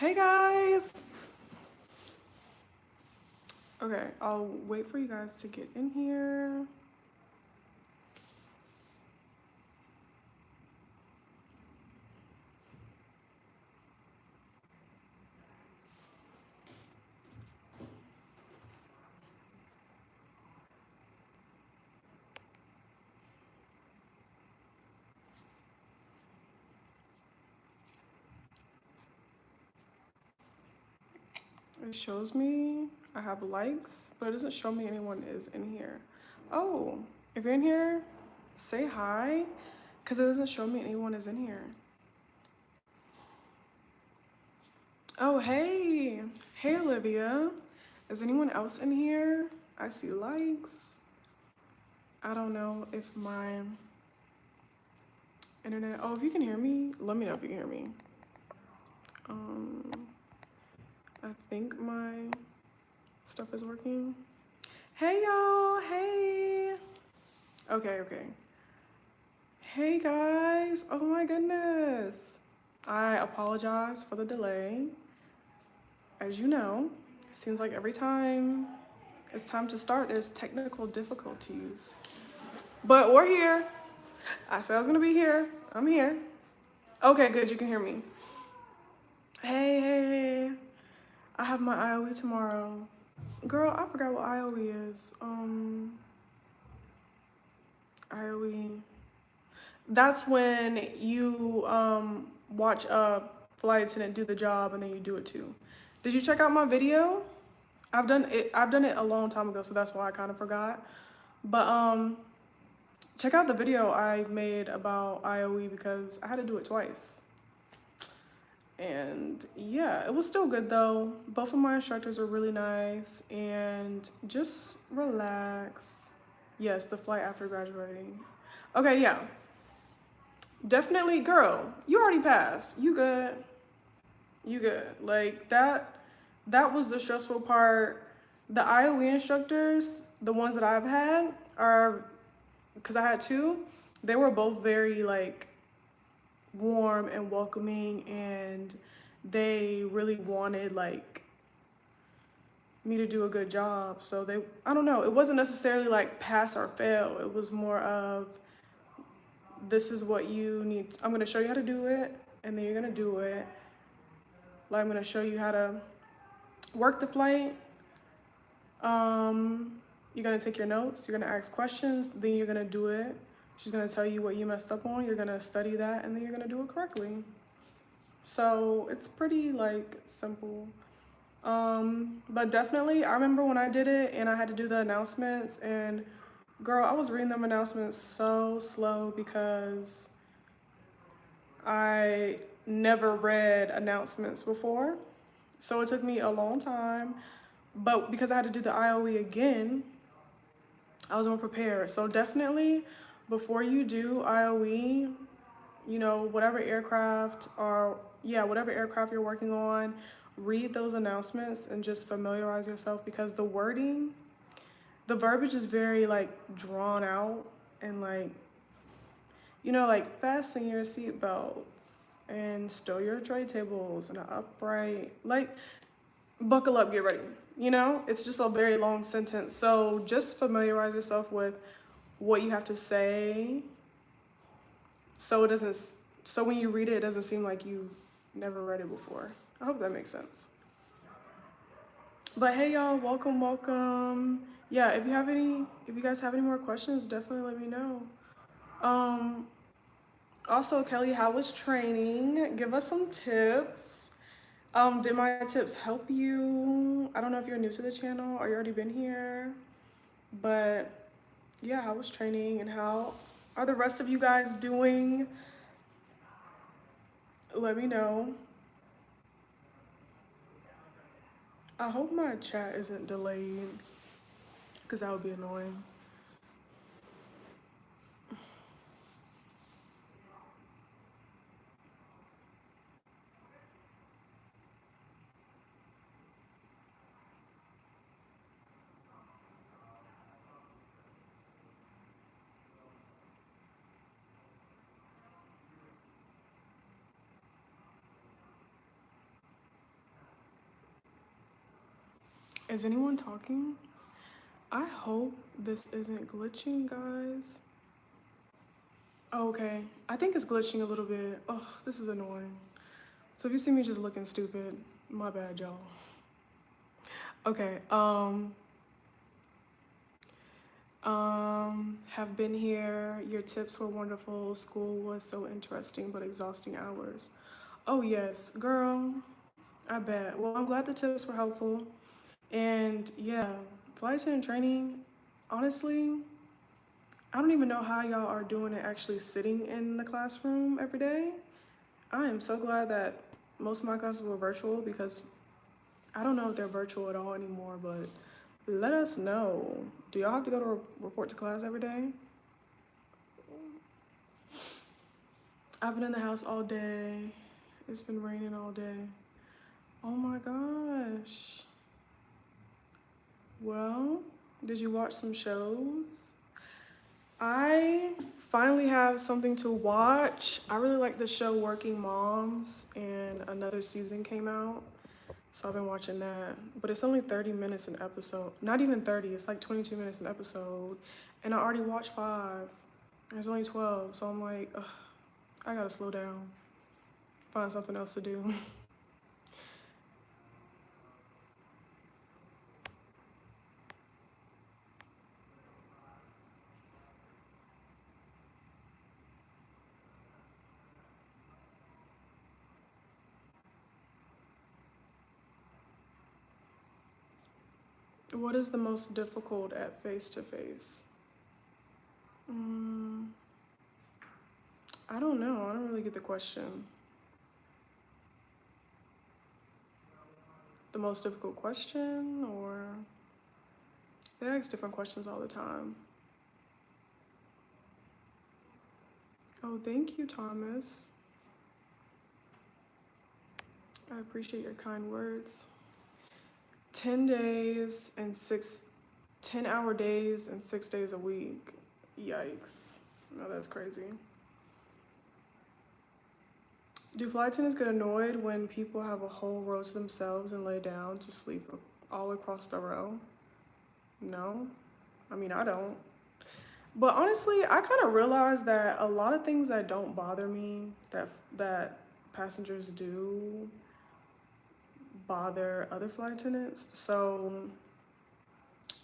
Hey guys! Okay, I'll wait for you guys to get in here. It shows me I have likes, but it doesn't show me anyone is in here. Oh, if you're in here, say hi, because it doesn't show me anyone is in here. Oh, hey! Hey, Olivia. Is anyone else in here? I see likes. I don't know if my internet... Oh, if you can hear me, let me know if you can hear me. I think my stuff is working. Hey y'all, hey. Okay. Hey guys, oh my goodness. I apologize for the delay. As you know, it seems like every time it's time to start, there's technical difficulties. But we're here. I said I was gonna be here. I'm here. Okay, good, you can hear me. Hey. I have my IOE tomorrow. Girl, I forgot what IOE is. IOE. That's when you watch a flight attendant do the job and then you do it too. Did you check out my video? I've done it a long time ago, so that's why I kind of forgot. But check out the video I made about IOE because I had to do it twice. And yeah, it was still good though. Both of my instructors were really nice and just relax. Yes, the flight after graduating. Okay, yeah. Definitely, girl, you already passed. You good. You good. Like that was the stressful part. The IOE instructors, the ones that I've had are, because I had two, they were both very like warm and welcoming, and they really wanted like me to do a good job. So they, I don't know, it wasn't necessarily like pass or fail. It was more of, this is what you need. I'm gonna show you how to do it, and then you're gonna do it. Like I'm gonna show you how to work the flight. You're gonna take your notes, you're gonna ask questions, then you're gonna do it. She's gonna tell you what you messed up on, you're gonna study that, and then you're gonna do it correctly. So it's pretty like simple. But definitely I remember when I did it and I had to do the announcements, and girl, I was reading them announcements so slow because I never read announcements before. So it took me a long time, but because I had to do the IOE again, I was more prepared. So definitely before you do IOE, you know, whatever aircraft you're working on, read those announcements and just familiarize yourself, because the wording, the verbiage is very like drawn out and like, you know, like fasten your seatbelts and stow your tray tables in an upright, like buckle up, get ready. You know, it's just a very long sentence. So just familiarize yourself with what you have to say, so it doesn't, so when you read it, it doesn't seem like you never read it before. I hope that makes sense. But hey y'all, welcome. Yeah, if you guys have any more questions, definitely let me know. Also, Kelly, how was training? Give us some tips. Did my tips help you? I don't know if you're new to the channel or you already been here, but yeah, how was training and how are the rest of you guys doing? Let me know. I hope my chat isn't delayed, because that would be annoying. Is anyone talking? I hope this isn't glitching, guys. Oh, okay. I think it's glitching a little bit. Oh, this is annoying. So if you see me just looking stupid, my bad, y'all. Okay, have been here. Your tips were wonderful. School was so interesting, but exhausting hours. Oh yes, girl, I bet. Well, I'm glad the tips were helpful. And yeah, flight attendant training, honestly, I don't even know how y'all are doing it actually sitting in the classroom every day. I am so glad that most of my classes were virtual because I don't know if they're virtual at all anymore, but let us know. Do y'all have to go to report to class every day? I've been in the house all day. It's been raining all day. Oh my gosh. Well, did you watch some shows? I finally have something to watch. I really like the show Working Moms, and another season came out. So I've been watching that. But it's only 30 minutes an episode. Not even 30, it's like 22 minutes an episode. And I already watched 5. There's only 12. So I'm like, ugh, I gotta slow down. Find something else to do. What is the most difficult at face-to-face? I don't know. I don't really get the question. The most difficult question, or they ask different questions all the time. Oh, thank you, Thomas. I appreciate your kind words. 10 days and 10-hour days and 6 days a week. Yikes. No, that's crazy. Do flight attendants get annoyed when people have a whole row to themselves and lay down to sleep all across the row? No. I mean, I don't. But honestly, I kind of realized that a lot of things that don't bother me that passengers do bother other flight attendants. So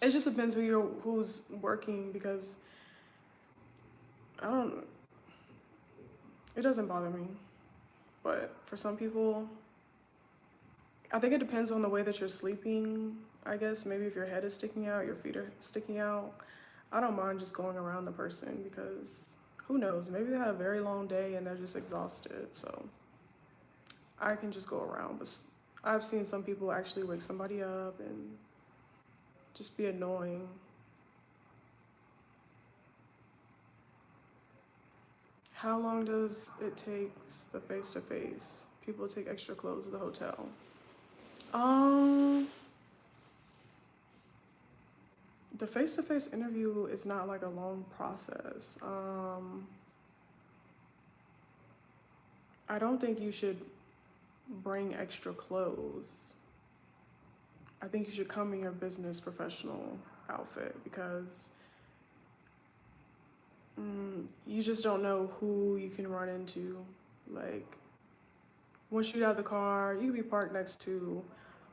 it just depends who's working, because I don't. It doesn't bother me, but for some people, I think it depends on the way that you're sleeping. I guess maybe if your head is sticking out, your feet are sticking out. I don't mind just going around the person, because who knows? Maybe they had a very long day and they're just exhausted. So I can just go around. But I've seen some people actually wake somebody up and just be annoying. How long does it take the face-to-face? People take extra clothes to the hotel. The face-to-face interview is not like a long process. I don't think you should bring extra clothes. I think you should come in your business professional outfit, because you just don't know who you can run into. Like, once you get out of the car, you can be parked next to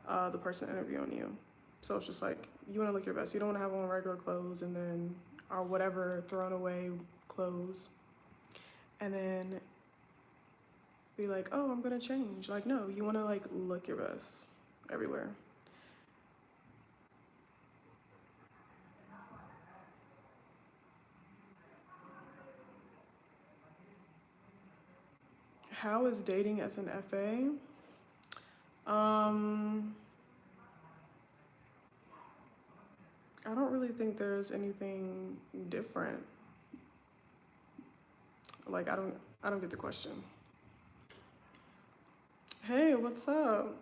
the person interviewing you. So it's just like, you want to look your best. You don't want to have on regular clothes and then, or whatever, thrown away clothes. And then be like, oh, I'm going to change. Like, no, you want to like look your best everywhere. How is dating as an FA? I don't really think there's anything different. Like, I don't get the question. Hey, what's up?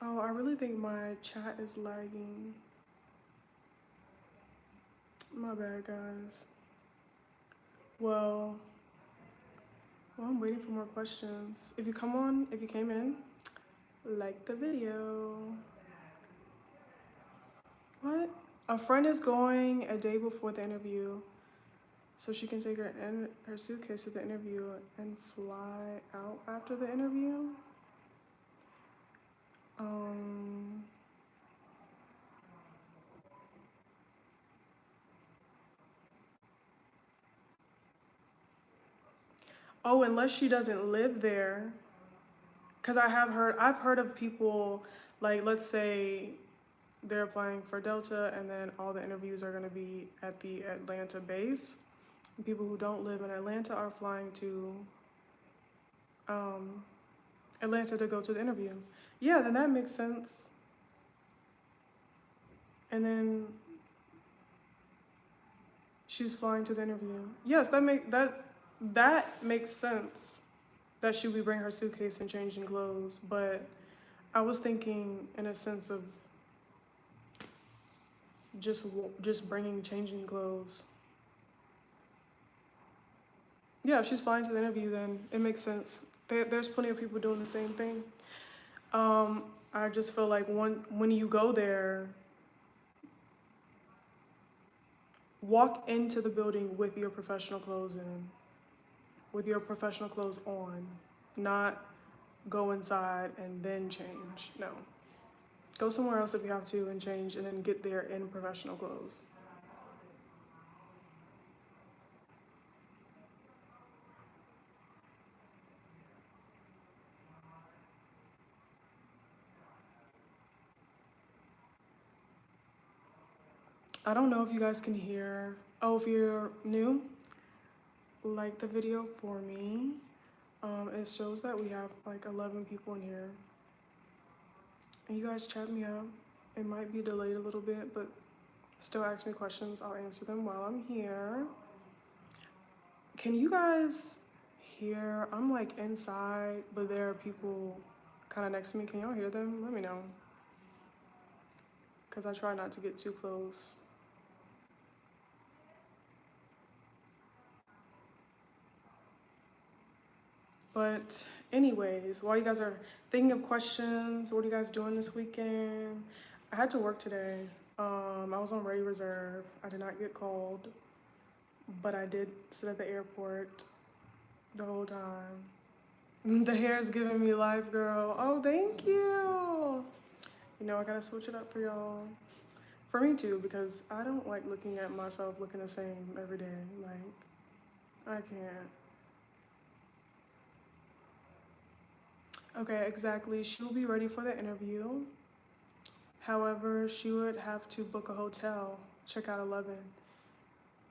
Oh, I really think my chat is lagging. My bad, guys. Well, I'm waiting for more questions. If you came in, like the video. What? A friend is going a day before the interview so she can take her suitcase to the interview and fly out after the interview. Um, oh, unless she doesn't live there. Because I've heard of people, like, let's say they're applying for Delta and then all the interviews are going to be at the Atlanta base. People who don't live in Atlanta are flying to um, Atlanta to go to the interview. Yeah, then that makes sense. And then she's flying to the interview. Yes, that makes sense. That she would bring her suitcase and changing clothes, but I was thinking in a sense of just bringing changing clothes. Yeah, if she's flying to the interview, then it makes sense. There's plenty of people doing the same thing. I just feel like when you go there, walk into the building with your professional clothes in, with your professional clothes on, not go inside and then change. No. Go somewhere else if you have to and change and then get there in professional clothes. I don't know if you guys can hear. Oh, if you're new, like the video for me. It shows that we have like 11 people in here. And you guys chat me up. It might be delayed a little bit, but still ask me questions. I'll answer them while I'm here. Can you guys hear? I'm like inside, but there are people kind of next to me. Can y'all hear them? Let me know. Because I try not to get too close. But anyways, while you guys are thinking of questions, what are you guys doing this weekend? I had to work today. I was on ready reserve. I did not get called, but I did sit at the airport the whole time. The hair is giving me life, girl. Oh, thank you. You know, I gotta switch it up for y'all. For me too, because I don't like looking at myself looking the same every day. Like, I can't. Okay, exactly. She'll be ready for the interview. However, she would have to book a hotel, check out 11.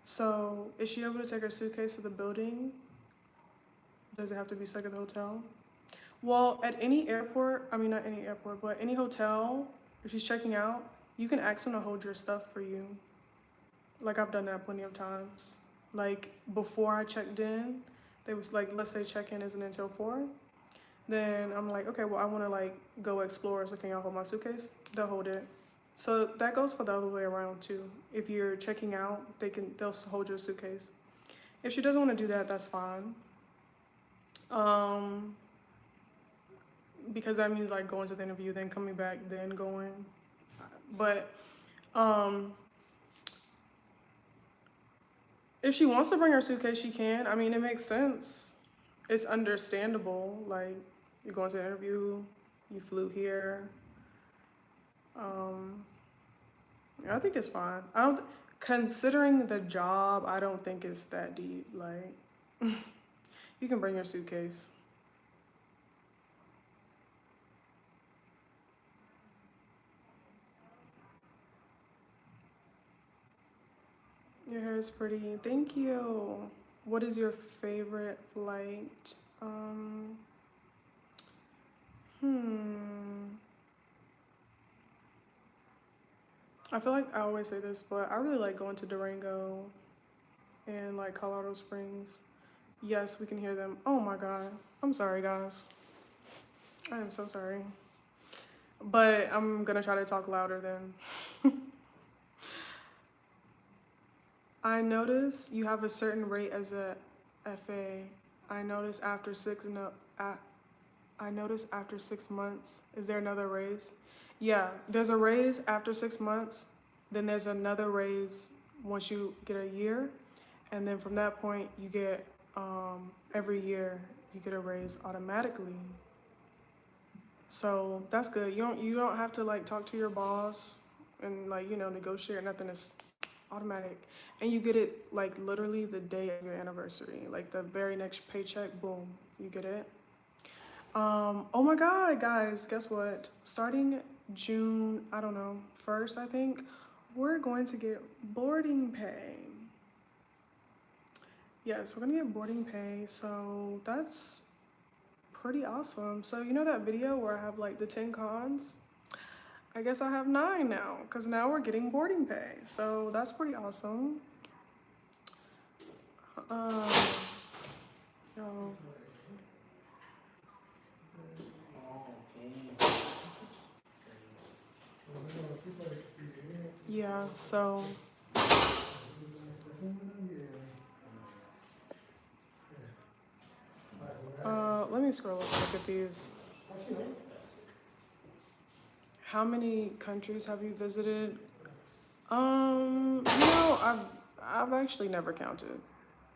So, is she able to take her suitcase to the building? Does it have to be stuck at the hotel? Well, at any airport, I mean, not any airport, but any hotel, if she's checking out, you can ask them to hold your stuff for you. Like, I've done that plenty of times. Like, before I checked in, they was like, let's say check-in isn't until 4. Then I'm like, okay, well, I want to like go explore, so can y'all hold my suitcase? They'll hold it. So that goes for the other way around too. If you're checking out, they'll hold your suitcase. If she doesn't want to do that, that's fine. Because that means like going to the interview, then coming back, then going. But if she wants to bring her suitcase, she can. I mean, it makes sense. It's understandable. Like, you're going to the interview, you flew here. I think it's fine. Considering the job, I don't think it's that deep. Like, you can bring your suitcase. Your hair is pretty. Thank you. What is your favorite flight? I feel like I always say this, but I really like going to Durango and like Colorado Springs. Yes, we can hear them. Oh my God. I'm sorry, guys. I am so sorry. But I'm gonna try to talk louder then. I notice you have a certain rate as a FA. I notice after I notice after 6 months. Is there another raise? Yeah, there's a raise after 6 months. Then there's another raise once you get a year, and then from that point you get every year you get a raise automatically. So that's good. You don't have to like talk to your boss and like negotiate or nothing. It's automatic, and you get it like literally the day of your anniversary. Like the very next paycheck, boom, you get it. Oh my God, guys, guess what? Starting June, I don't know, 1st, I think, we're going to get boarding pay. Yes, we're gonna get boarding pay, so that's pretty awesome. So you know that video where I have like the 10 cons? I guess I have 9 now, because now we're getting boarding pay. So that's pretty awesome. Um, yo, yeah, so let me scroll up and look at these. How many countries have you visited? I've actually never counted.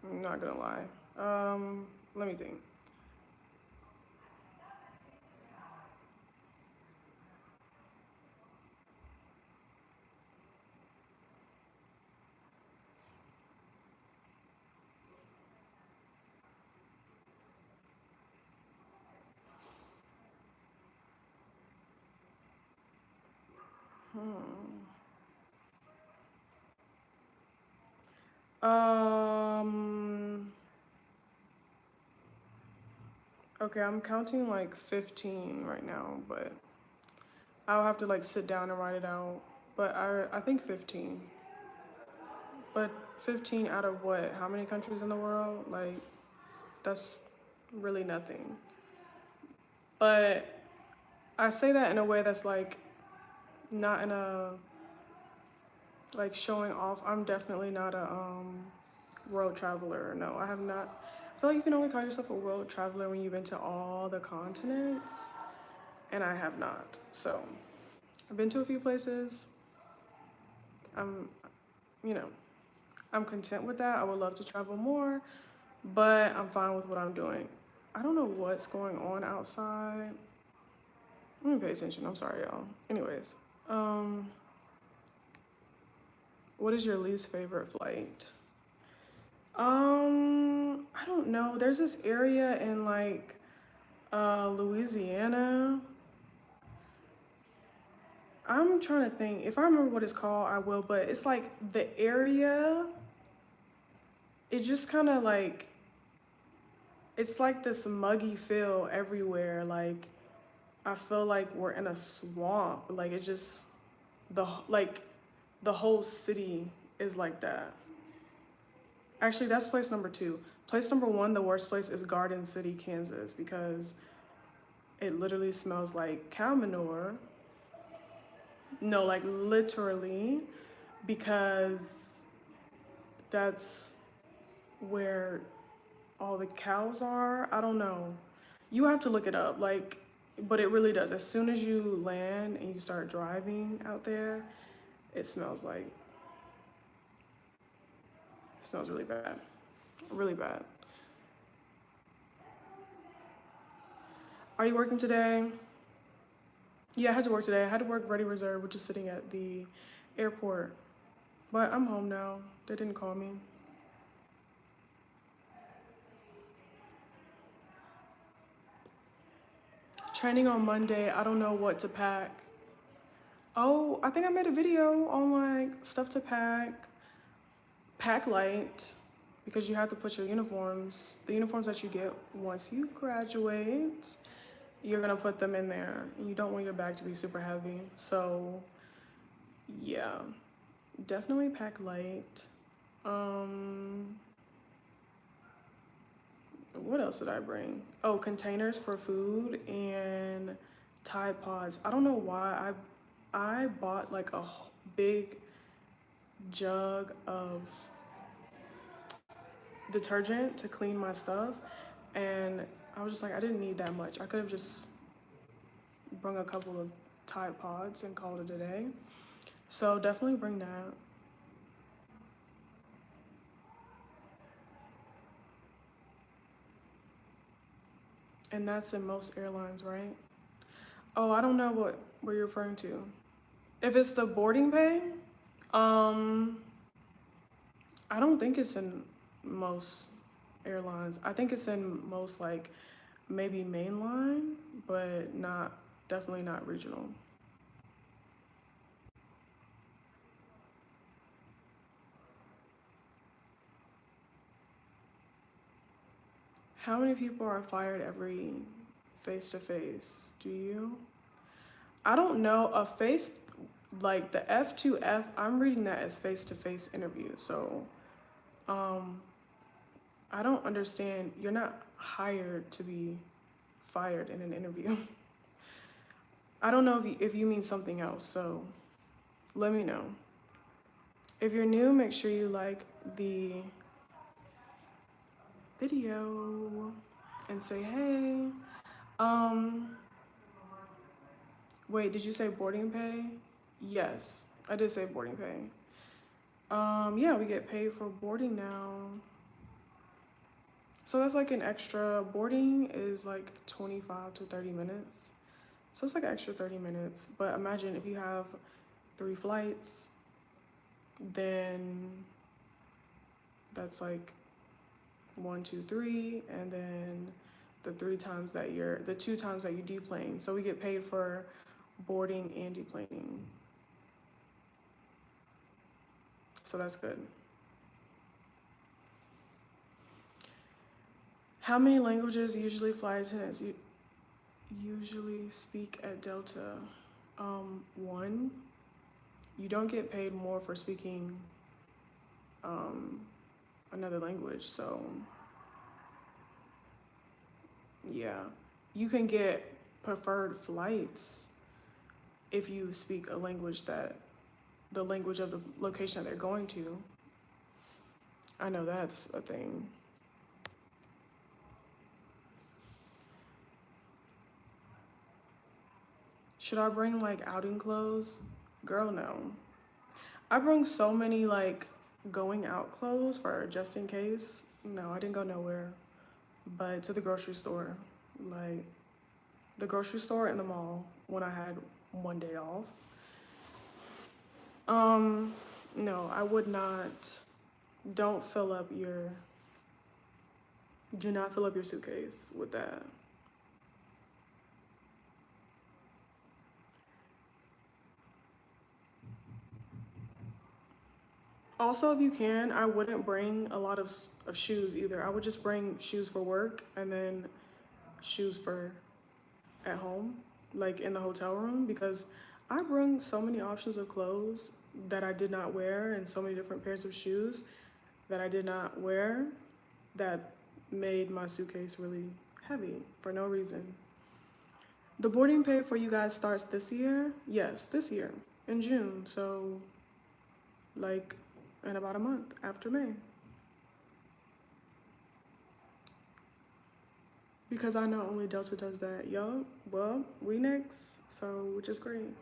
I'm not gonna lie. Let me think. Um, okay, I'm counting like 15 right now, but I'll have to like sit down and write it out. But I think 15. But 15 out of what? How many countries in the world? Like, that's really nothing. But I say that in a way that's like not in a like showing off. I'm definitely not a world traveler. No, I have not. I feel like you can only call yourself a world traveler when you've been to all the continents, and I have not. So I've been to a few places. I'm, you know, I'm content with that. I would love to travel more, but I'm fine with what I'm doing. I don't know what's going on outside. Let me pay attention. I'm sorry, y'all. Anyways, what is your least favorite flight? I don't know. There's this area in like Louisiana. I'm trying to think. If I remember what it's called, I will, but it's like the area, it just kind of like it's like this muggy feel everywhere. Like I feel like we're in a swamp. Like it just like the whole city is like that. Actually, that's place number 2. Place number 1, the worst place is Garden City, Kansas, because it literally smells like cow manure. No, like literally, because that's where all the cows are. I don't know. You have to look it up. Like, but it really does. As soon as you land and you start driving out there, it smells really bad. Really bad. Are you working today? Yeah, I had to work today. I had to work Ready Reserve, which is sitting at the airport. But I'm home now. They didn't call me. Training on Monday. I don't know what to pack. Oh, I think I made a video on like stuff to pack. Pack light, because you have to put the uniforms that you get once you graduate, you're gonna put them in there. You don't want your bag to be super heavy. So yeah, definitely pack light. What else did I bring? Oh, containers for food and Tide Pods. I don't know why I bought like a big jug of detergent to clean my stuff, and I was just like, I didn't need that much. I could have just brung a couple of Tide Pods and called it a day. So definitely bring that. And that's in most airlines, right? Oh, I don't know what you're referring to. If it's the boarding pay, um, I don't think it's in most airlines. I think it's in most like maybe mainline, but not definitely not regional. How many people are fired every face to face? Do you? I don't know. A face like the F2F, I'm reading that as face to face interview. So, um, I don't understand. You're not hired to be fired in an interview. I don't know if you mean something else. So, let me know. If you're new, make sure you like the video and say hey. Um, Wait, did you say boarding pay? Yes, I did say boarding pay. Yeah, we get paid for boarding now. So that's like an extra, boarding is like 25 to 30 minutes. So it's like an extra 30 minutes. But imagine if you have 3 flights, then that's like 1, 2, 3, and then the 2 times that you deplane. So we get paid for boarding and deplaning. So that's good. How many languages usually flight attendants usually speak at Delta? 1. You don't get paid more for speaking another language, so yeah. You can get preferred flights if you speak a language the language of the location that they're going to. I know that's a thing. Should I bring like outing clothes? Girl, no. I bring so many like going out clothes for just in case. No, I didn't go nowhere but to the grocery store. Like the grocery store and the mall when I had one day off. No, I would not. Don't fill up your, do not fill up your suitcase with that. Also, if you can, I wouldn't bring a lot of shoes either. I would just bring shoes for work and then shoes for at home, like in the hotel room, because I bring so many options of clothes that I did not wear and so many different pairs of shoes that I did not wear that made my suitcase really heavy for no reason. The boarding pay for you guys starts this year? Yes, this year in June. So, like, in about a month after May. Because I know only Delta does that. Yup. Well, we next, so which is great.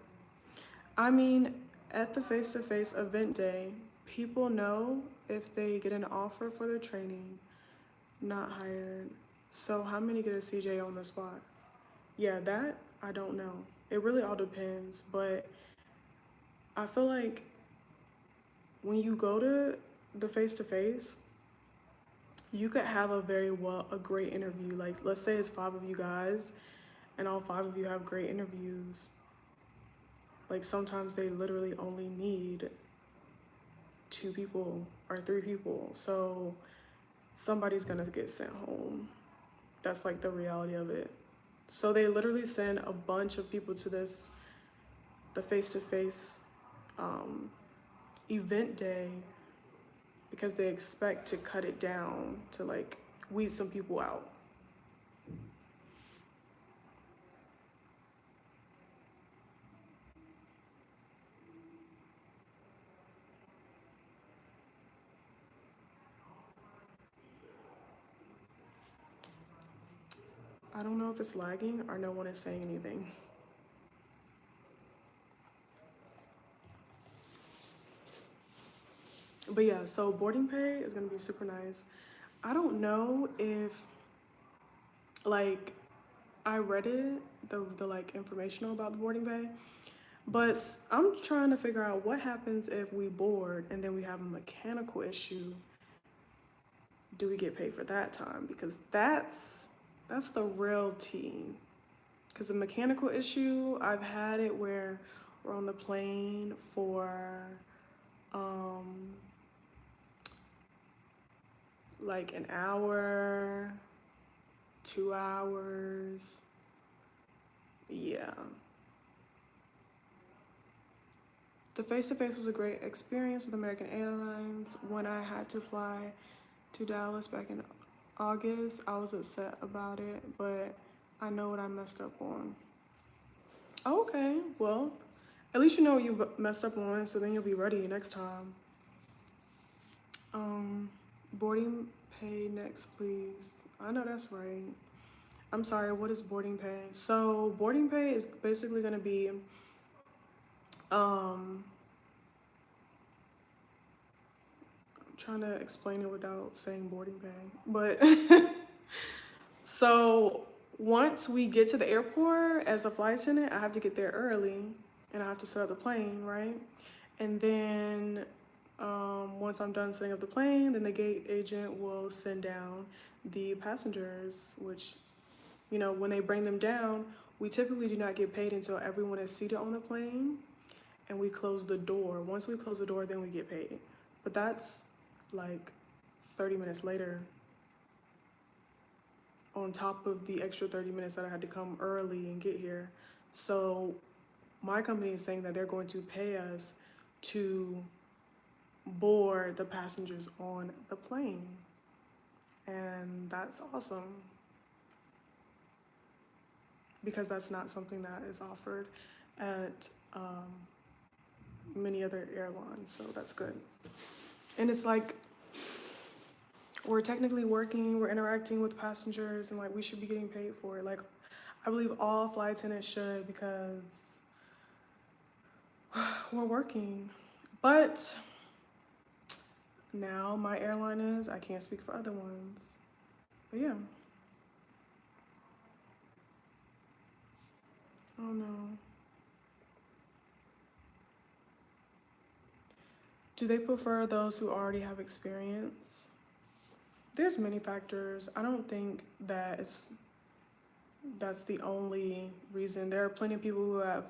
I mean, at the face-to-face event day, people know if they get an offer for their training, not hired. So how many get a CJ on the spot? Yeah, that I don't know. It really all depends, but I feel like when you go to the face-to-face, you could have a great interview. Like, let's say it's 5 of you guys and all 5 of you have great interviews. Like, sometimes they literally only need 2 people or 3 people. So somebody's gonna get sent home. That's like the reality of it. So they literally send a bunch of people to the face-to-face event day because they expect to cut it down to like weed some people out. I don't know if it's lagging or no one is saying anything. But yeah, so boarding pay is gonna be super nice. I don't know if like I read it, the like informational about the boarding pay, but I'm trying to figure out what happens if we board and then we have a mechanical issue. Do we get paid for that time? Because that's the real tea. Because the mechanical issue, I've had it where we're on the plane for um like an hour, 2 hours. Yeah. The face-to-face was a great experience with American Airlines. When I had to fly to Dallas back in August, I was upset about it, but I know what I messed up on. Okay, well, at least you know what you messed up on, so then you'll be ready next time. Boarding pay next, please. I know that's right. I'm sorry, what is boarding pay? So boarding pay is basically gonna be, I'm trying to explain it without saying boarding pay, but so once we get to the airport as a flight attendant, I have to get there early and I have to set up the plane, right? And then once I'm done setting up the plane, then the gate agent will send down the passengers, which, you know, when they bring them down, we typically do not get paid until everyone is seated on the plane and we close the door. Once we close the door, then we get paid. But that's like 30 minutes later, on top of the extra 30 minutes that I had to come early and get here. So my company is saying that they're going to pay us to board the passengers on the plane. And that's awesome, because that's not something that is offered at many other airlines, so that's good. And it's like, we're technically working, we're interacting with passengers, and like we should be getting paid for it. Like, I believe all flight attendants should, because we're working. But now my airline is, I can't speak for other ones. But yeah. Oh no. Do they prefer those who already have experience? There's many factors. I don't think that's the only reason. There are plenty of people who have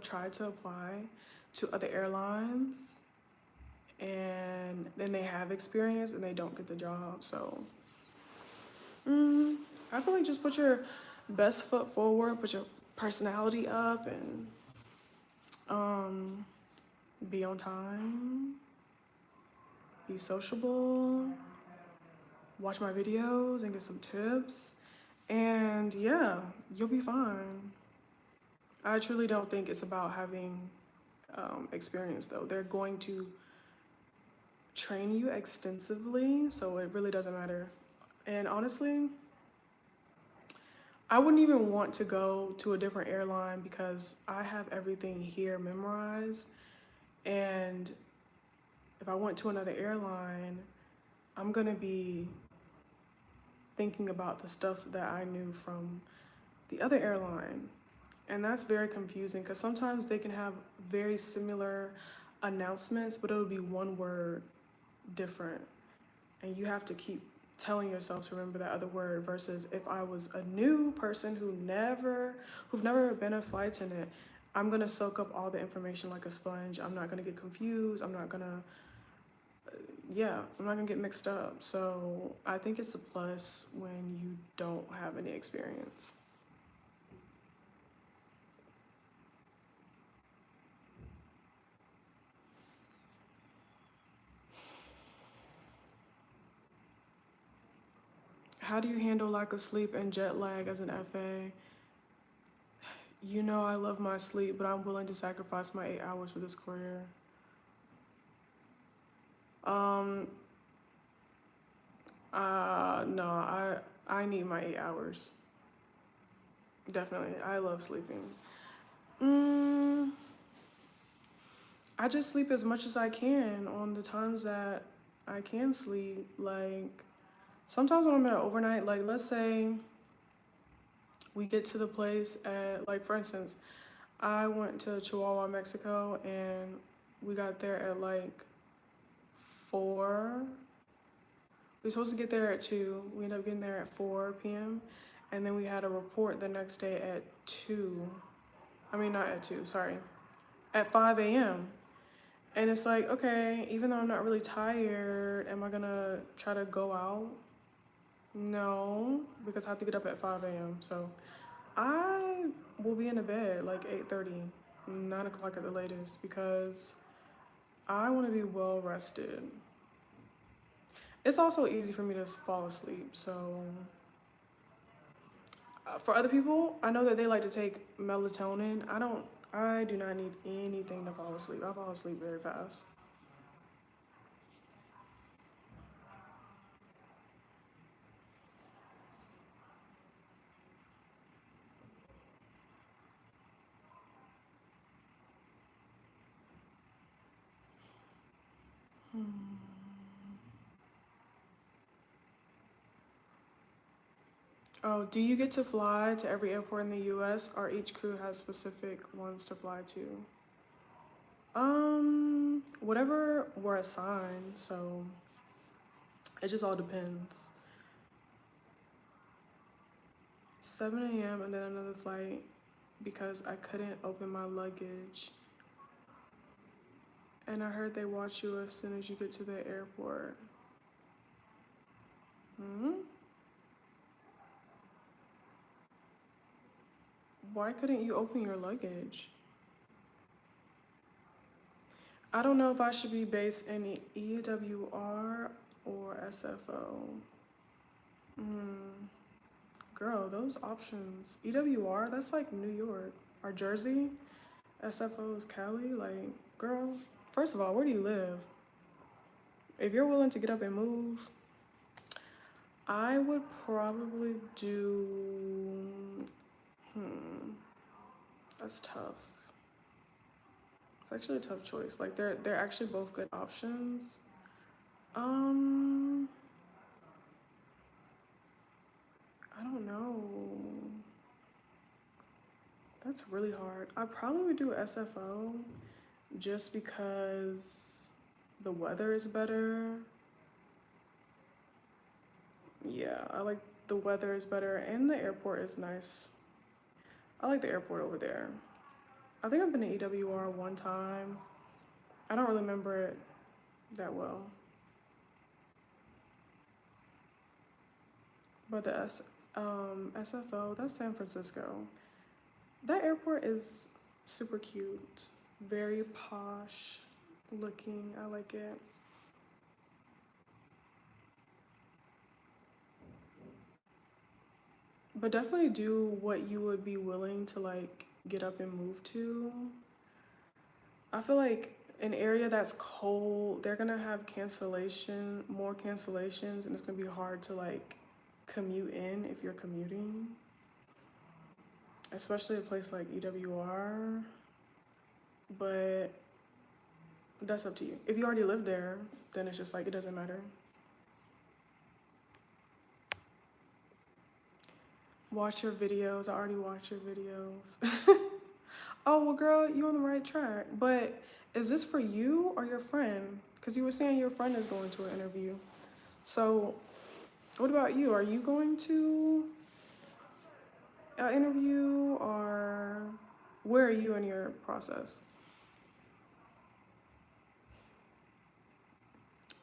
tried to apply to other airlines and then they have experience and they don't get the job. So I feel like just put your best foot forward, put your personality up, and be on time, be sociable, watch my videos and get some tips, and yeah, you'll be fine. I truly don't think it's about having experience though. They're going to train you extensively, so it really doesn't matter. And honestly, I wouldn't even want to go to a different airline because I have everything here memorized. And if I went to another airline, I'm gonna be thinking about the stuff that I knew from the other airline. And that's very confusing because sometimes they can have very similar announcements, but it'll be one word different. And you have to keep telling yourself to remember that other word, versus if I was a new person who've never been a flight attendant, I'm gonna soak up all the information like a sponge. I'm not gonna get confused. I'm not gonna get mixed up. So I think it's a plus when you don't have any experience. How do you handle lack of sleep and jet lag as an FA? You know I love my sleep, but I'm willing to sacrifice my 8 hours for this career. No, I need my 8 hours. Definitely. I love sleeping. Mm, I just sleep as much as I can on the times that I can sleep. Like, sometimes when I'm at overnight, like, let's say we get to the place at, like, for instance, I went to Chihuahua, Mexico, and we got there at like 4. We were supposed to get there at 2. We ended up getting there at 4 p.m. And then we had a report the next day at 2. I mean, not at 2, sorry, at 5 a.m. And it's like, okay, even though I'm not really tired, am I gonna try to go out? No, because I have to get up at 5 a.m. So I will be in the bed like 8:30, 9 o'clock at the latest because I want to be well rested. It's also easy for me to fall asleep. So for other people, I know that they like to take melatonin. I don't. I do not need anything to fall asleep. I fall asleep very fast. Oh, do you get to fly to every airport in the U.S. or each crew has specific ones to fly to? Whatever we're assigned. So it just all depends. 7 a.m. and then another flight because I couldn't open my luggage. And I heard they watch you as soon as you get to the airport. Hmm? Why couldn't you open your luggage? I don't know if I should be based in EWR or SFO. Hmm. Girl, those options. EWR, that's like New York or Jersey. SFO is Cali. Like, girl, first of all, where do you live? If you're willing to get up and move, I would probably do. Hmm, that's tough. It's actually a tough choice. Like they're actually both good options. Um, I don't know. That's really hard. I probably would do SFO just because the weather is better. Yeah, I like the weather is better and the airport is nice. I like the airport over there. I think I've been to EWR one time. I don't really remember it that well. But the SFO, that's San Francisco. That airport is super cute, very posh looking. I like it. But definitely do what you would be willing to like get up and move to. I feel like an area that's cold, they're gonna have more cancellations, and it's gonna be hard to like commute in if you're commuting, especially a place like EWR. But that's up to you. If you already live there, then it's just like it doesn't matter. Watch your videos. I already watch your videos. Oh, well, girl, you on the right track. But is this for you or your friend? Because you were saying your friend is going to an interview. So, what about you? Are you going to an interview or where are you in your process?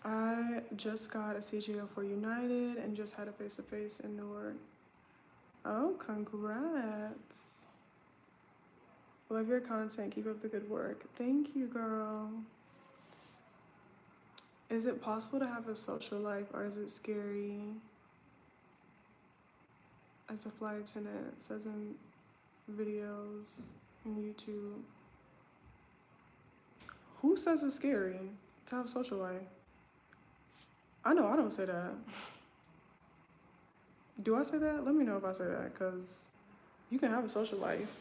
I just got a CGO for United and just had a face to face in Newark. Oh, congrats. Love your content. Keep up the good work. Thank you, girl. Is it possible to have a social life or is it scary? As a flight attendant, it says in videos and YouTube. Who says it's scary to have a social life? I know I don't say that. Do I say that? Let me know if I say that, because You can have a social life.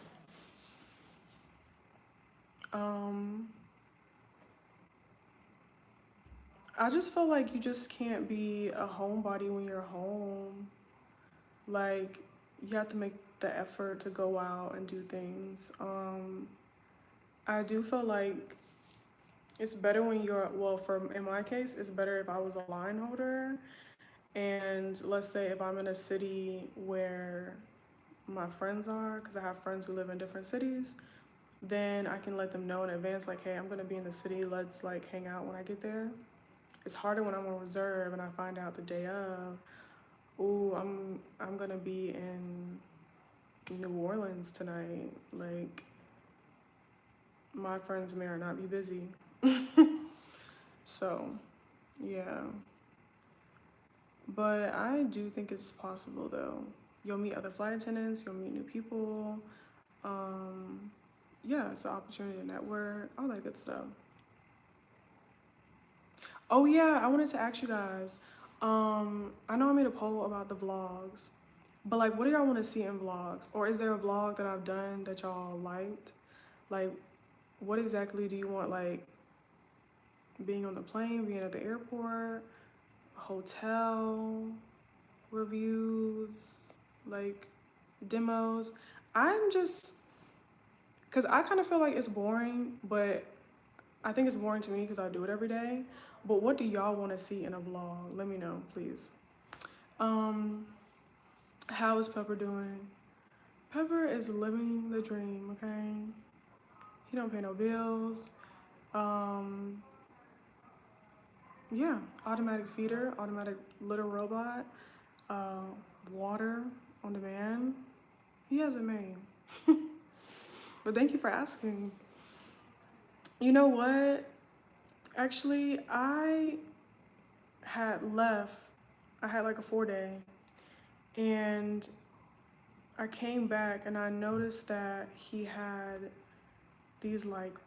Um, I just feel like you just can't be a homebody when you're home. Like, you have to make the effort to go out and do things. I do feel like it's better when you're, well, for in my case, it's better if I was a line holder. And let's say if I'm in a city where my friends are, because I have friends who live in different cities, then I can let them know in advance, like, hey, I'm gonna be in the city, let's like hang out when I get there. It's harder when I'm on reserve and I find out the day of, ooh, I'm gonna be in New Orleans tonight. Like, my friends may or not be busy. So, yeah. But I do think it's possible though. You'll meet other flight attendants, you'll meet new people. Um, yeah, it's an opportunity to network, all that good stuff. Oh yeah, I wanted to ask you guys. I know I made a poll about the vlogs, but like, what do y'all want to see in vlogs? Or is there a vlog that I've done that y'all liked? Like, what exactly do you want? Like, being on the plane, being at the airport, hotel reviews, like demos. I'm just, cause I kind of feel like it's boring, but I think it's boring to me because I do it every day. But what do y'all want to see in a vlog? Let me know, please. Um, how is Pepper doing? Pepper is living the dream, okay? He don't pay no bills. Um, yeah, automatic feeder, automatic litter robot, uh, water on demand. He has a name. But thank you for asking. You know what? Actually, had left. I had like a 4 day, and I came back and I noticed that he had these like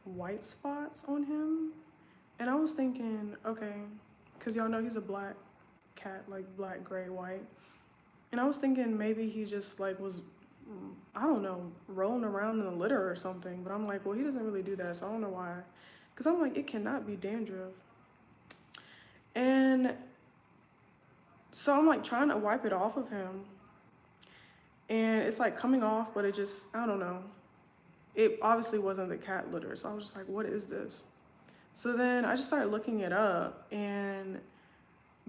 white spots on him. And I was thinking, okay, because y'all know he's a black cat, like black, gray, white. And I was thinking maybe he just like was, I don't know, rolling around in the litter or something. But I'm like, well, he doesn't really do that, so I don't know why. Because I'm like, it cannot be dandruff. And so I'm like trying to wipe it off of him. And it's like coming off, but it just, I don't know. It obviously wasn't the cat litter. So I was just like, what is this? So then I just started looking it up. And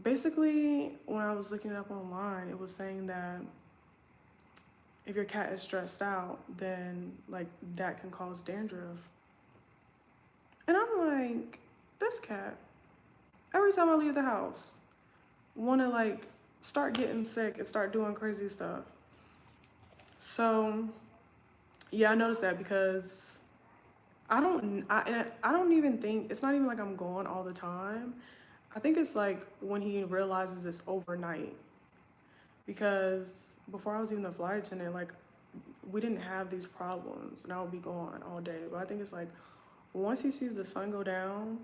basically, when I was looking it up online, it was saying that if your cat is stressed out, then like that can cause dandruff. And I'm like, this cat, every time I leave the house, wanna like start getting sick and start doing crazy stuff. So yeah, I noticed that because I don't even think, it's not even like I'm gone all the time. I think it's like when he realizes it's overnight. Because before I was even the flight attendant, like we didn't have these problems and I would be gone all day. But I think it's like once he sees the sun go down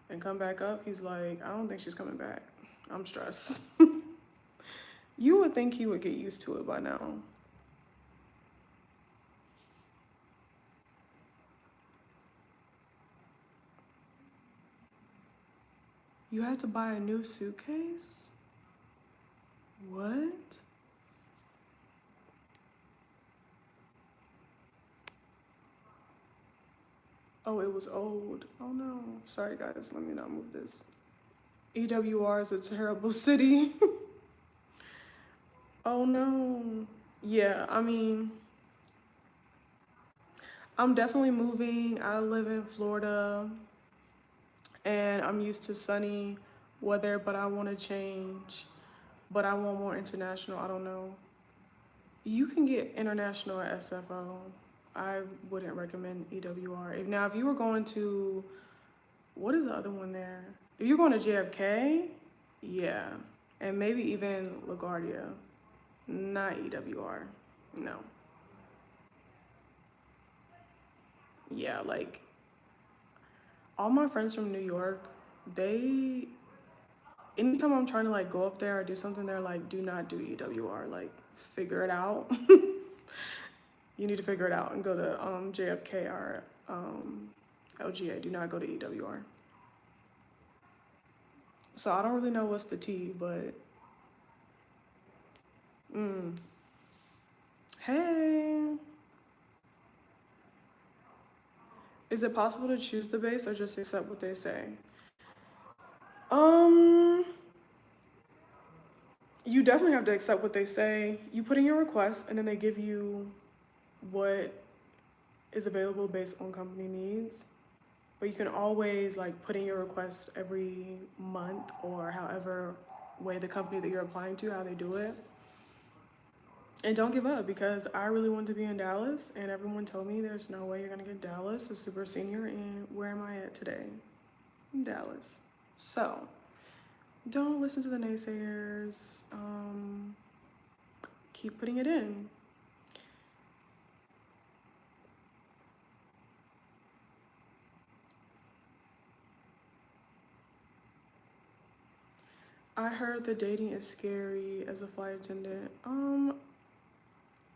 and come back up, he's like, I don't think she's coming back. I'm stressed. You would think he would get used to it by now. You had to buy a new suitcase? What? Oh, it was old. Oh no. Sorry guys, let me not move this. EWR is a terrible city. Oh no. Yeah, I mean, I'm definitely moving. I live in Florida and I'm used to sunny weather, but I want to change. But I want more international. I don't know. You can get international at SFO. I wouldn't recommend EWR. If you were going to, what is the other one there? If you're going to JFK, yeah. And maybe even LaGuardia, not EWR. No. Yeah, like all my friends from New York, they, anytime I'm trying to like go up there or do something, they're like, do not do EWR, like figure it out. You need to figure it out and go to JFK or LGA. Do not go to EWR. So I don't really know what's the T, but hey, is it possible to choose the base or just accept what they say? You definitely have to accept what they say. You put in your request and then they give you what is available based on company needs. But you can always like put in your request every month or however way the company that you're applying to, how they do it. And don't give up, because I really wanted to be in Dallas and everyone told me there's no way you're gonna get Dallas, a super senior, and where am I at today? In Dallas. So don't listen to the naysayers. Keep putting it in. I heard that dating is scary as a flight attendant.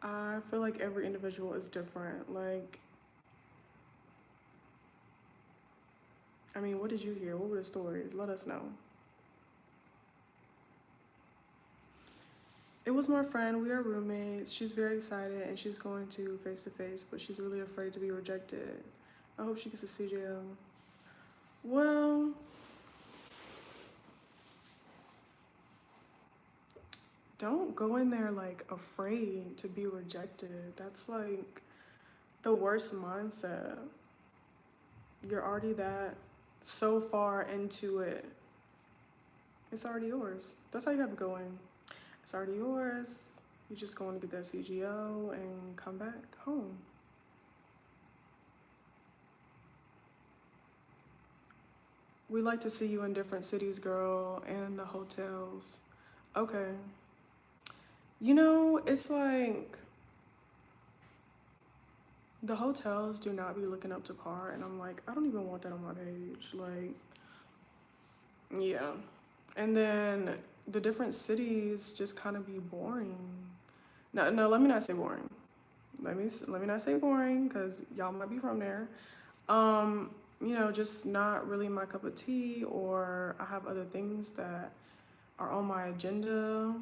I feel like every individual is different. Like, I mean, what did you hear? What were the stories? Let us know. It was my friend. We are roommates. She's very excited and she's going to face to face, but she's really afraid to be rejected. I hope she gets a CJO. Well, don't go in there like afraid to be rejected. That's like the worst mindset. You're already that so far into it. It's already yours. That's how you have to go in. It's already yours. You're just going to get that CGO and come back home. We like to see you in different cities, girl, and the hotels. Okay. You know, it's like the hotels do not be looking up to par, and I'm like, I don't even want that on my page. Like, yeah. And then the different cities just kind of be boring. No, let me not say boring. Let me not say boring, because y'all might be from there. You know, just not really my cup of tea, or I have other things that are on my agenda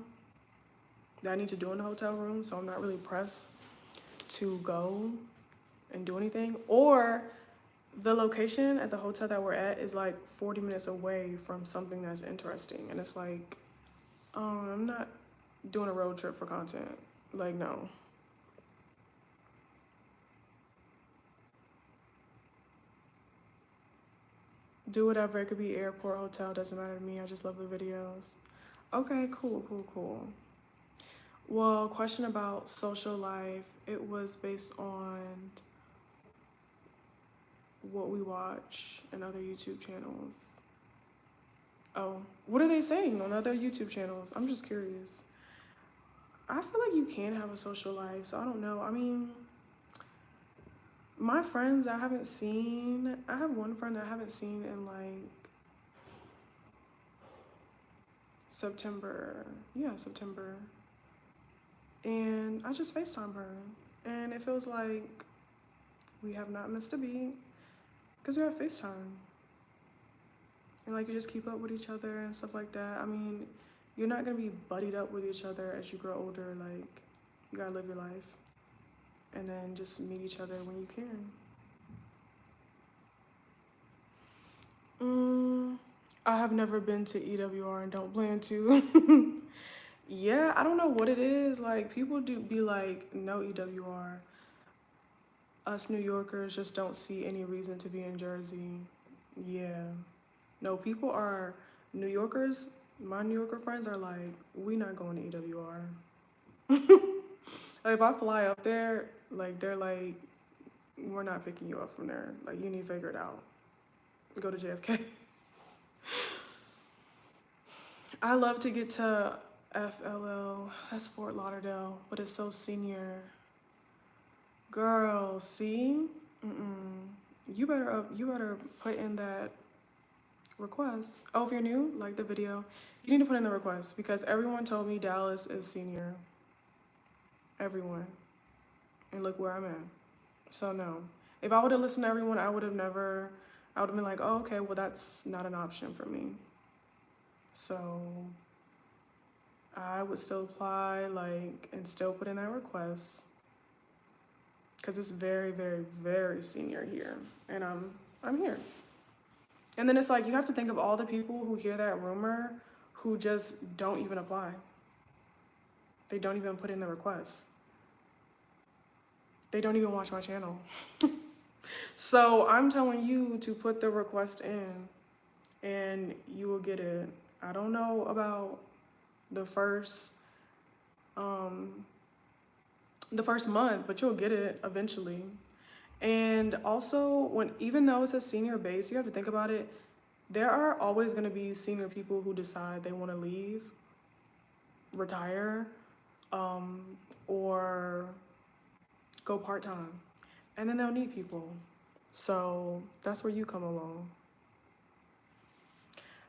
that I need to do in the hotel room, so I'm not really pressed to go and do anything. Or the location at the hotel that we're at is like 40 minutes away from something that's interesting, and it's like, I'm not doing a road trip for content. Like, no. Do whatever. It could be airport, hotel, doesn't matter to me. I just love the videos. Okay, cool. Well, question about social life. It was based on what we watch in other YouTube channels. Oh, what are they saying on other YouTube channels? I'm just curious. I feel like you can have a social life, so I don't know. I mean, my friends I haven't seen, I have one friend I haven't seen in like September. Yeah, September. And I just FaceTime her. And it feels like we have not missed a beat because we have FaceTime. And like, you just keep up with each other and stuff like that. I mean, you're not gonna be buddied up with each other as you grow older. Like, you gotta live your life. And then just meet each other when you can. I have never been to EWR and don't plan to. Yeah, I don't know what it is. Like, people do be like, no EWR. Us New Yorkers just don't see any reason to be in Jersey. Yeah. No, people are, New Yorkers, my New Yorker friends are like, we not going to EWR. Like, if I fly up there, like, they're like, we're not picking you up from there. Like, you need to figure it out. Go to JFK. I love to get to FLL. That's Fort Lauderdale, but it's so senior. Girl, see? You better put in that requests. Oh, if you're new, like the video, you need to put in the request because everyone told me Dallas is senior. Everyone. And look where I'm at. So no. If I would have listened to everyone, I would have been like, oh, okay, well, that's not an option for me. So I would still apply, like, and still put in that request because it's very, very, very senior here, and I'm here. And then it's like you have to think of all the people who hear that rumor who just don't even apply. They don't even put in the request. They don't even watch my channel. So I'm telling you to put the request in and you will get it. I don't know about the first month, but you'll get it eventually. And also, even though it's a senior base, you have to think about it. There are always going to be senior people who decide they want to leave, retire, or go part-time. And then they'll need people. So that's where you come along.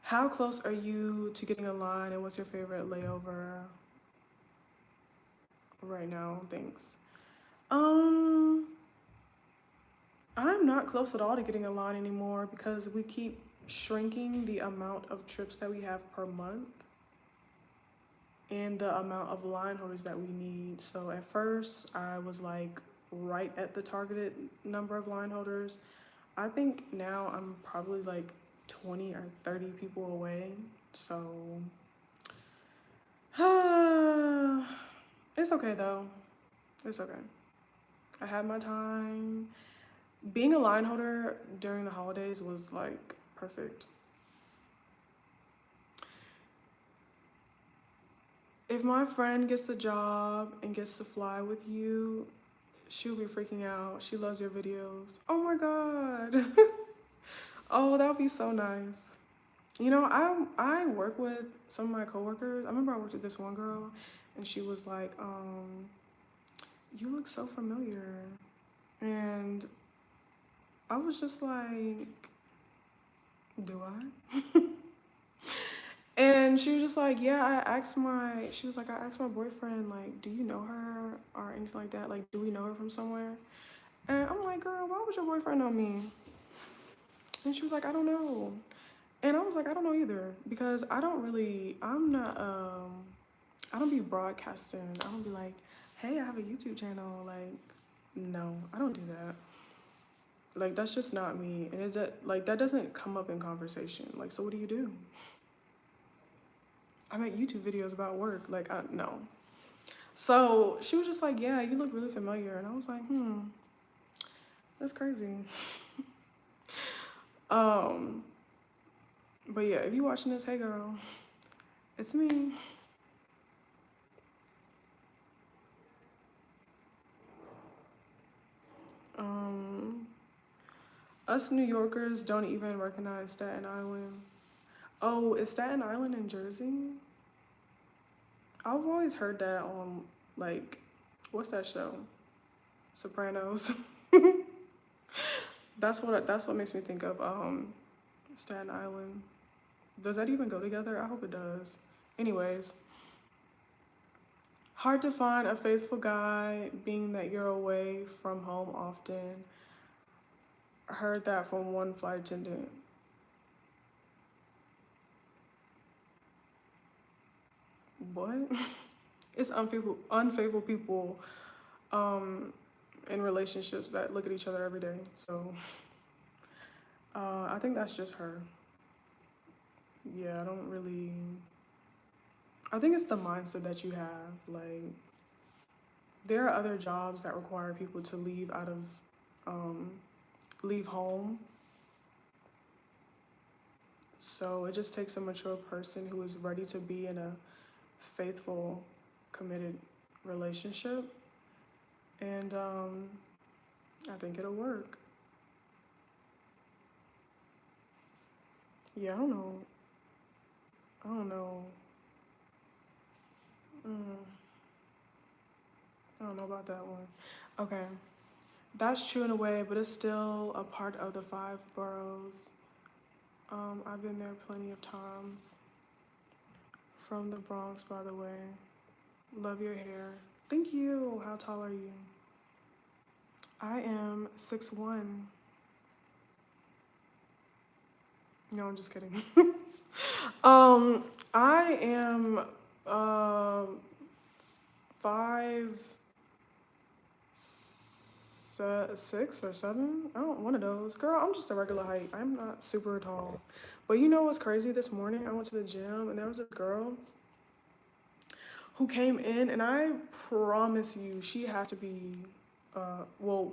How close are you to getting a line, and what's your favorite layover right now? Thanks. I'm not close at all to getting a line anymore because we keep shrinking the amount of trips that we have per month and the amount of line holders that we need. So at first I was like right at the targeted number of line holders. I think now I'm probably like 20 or 30 people away. So it's okay though. It's okay. I had my time. Being a line holder during the holidays was like perfect. If my friend gets the job and gets to fly with you, she'll be freaking out. She loves your videos. Oh my God. Oh, that would be so nice. You know, I work with some of my coworkers. I remember I worked with this one girl and she was like, you look so familiar. And I was just like, do I? And she was just like, yeah, I asked my boyfriend, like, do you know her or anything like that? Like, do we know her from somewhere? And I'm like, girl, why would your boyfriend know me? And she was like, I don't know. And I was like, I don't know either because I don't be broadcasting. I don't be like, hey, I have a YouTube channel. Like, no, I don't do that. Like, that's just not me. And that doesn't come up in conversation. Like, so what do you do? I make YouTube videos about work. Like, no. So she was just like, yeah, you look really familiar. And I was like, that's crazy. But yeah, if you watching this, hey girl, it's me. Us New Yorkers don't even recognize Staten Island. Oh, is Staten Island in Jersey? I've always heard that on, like, what's that show? Sopranos. That's what makes me think of Staten Island. Does that even go together? I hope it does. Anyways, hard to find a faithful guy being that you're away from home often. I heard that from one flight attendant. What? It's unfaithful people in relationships that look at each other every day. So I think that's just her. Yeah, I think it's the mindset that you have. Like, there are other jobs that require people to leave home. So it just takes a mature person who is ready to be in a faithful, committed relationship. And I think it'll work. Yeah, I don't know. I don't know about that one. Okay. That's true in a way, but it's still a part of the 5 boroughs. I've been there plenty of times. From the Bronx, by the way. Love your hair. Thank you. How tall are you? I am 6'1". No, I'm just kidding. I am uh 5'6" or 7. I don't one of those. Girl, I'm just a regular height. I'm not super tall. But you know what's crazy? This morning I went to the gym and there was a girl who came in, and I promise you, she has to be, well,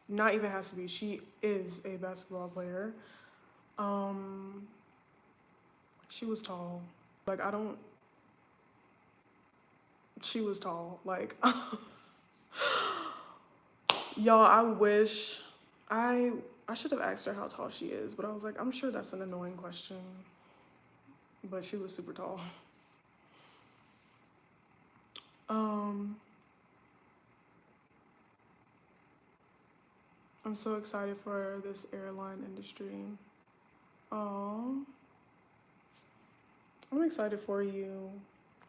not even has to be. She is a basketball player. She was tall. Like I don't. She was tall. Like, y'all. I wish I I should have asked her how tall she is, but I was like, I'm sure that's an annoying question. But she was super tall. I'm so excited for this airline industry. Oh, I'm excited for you.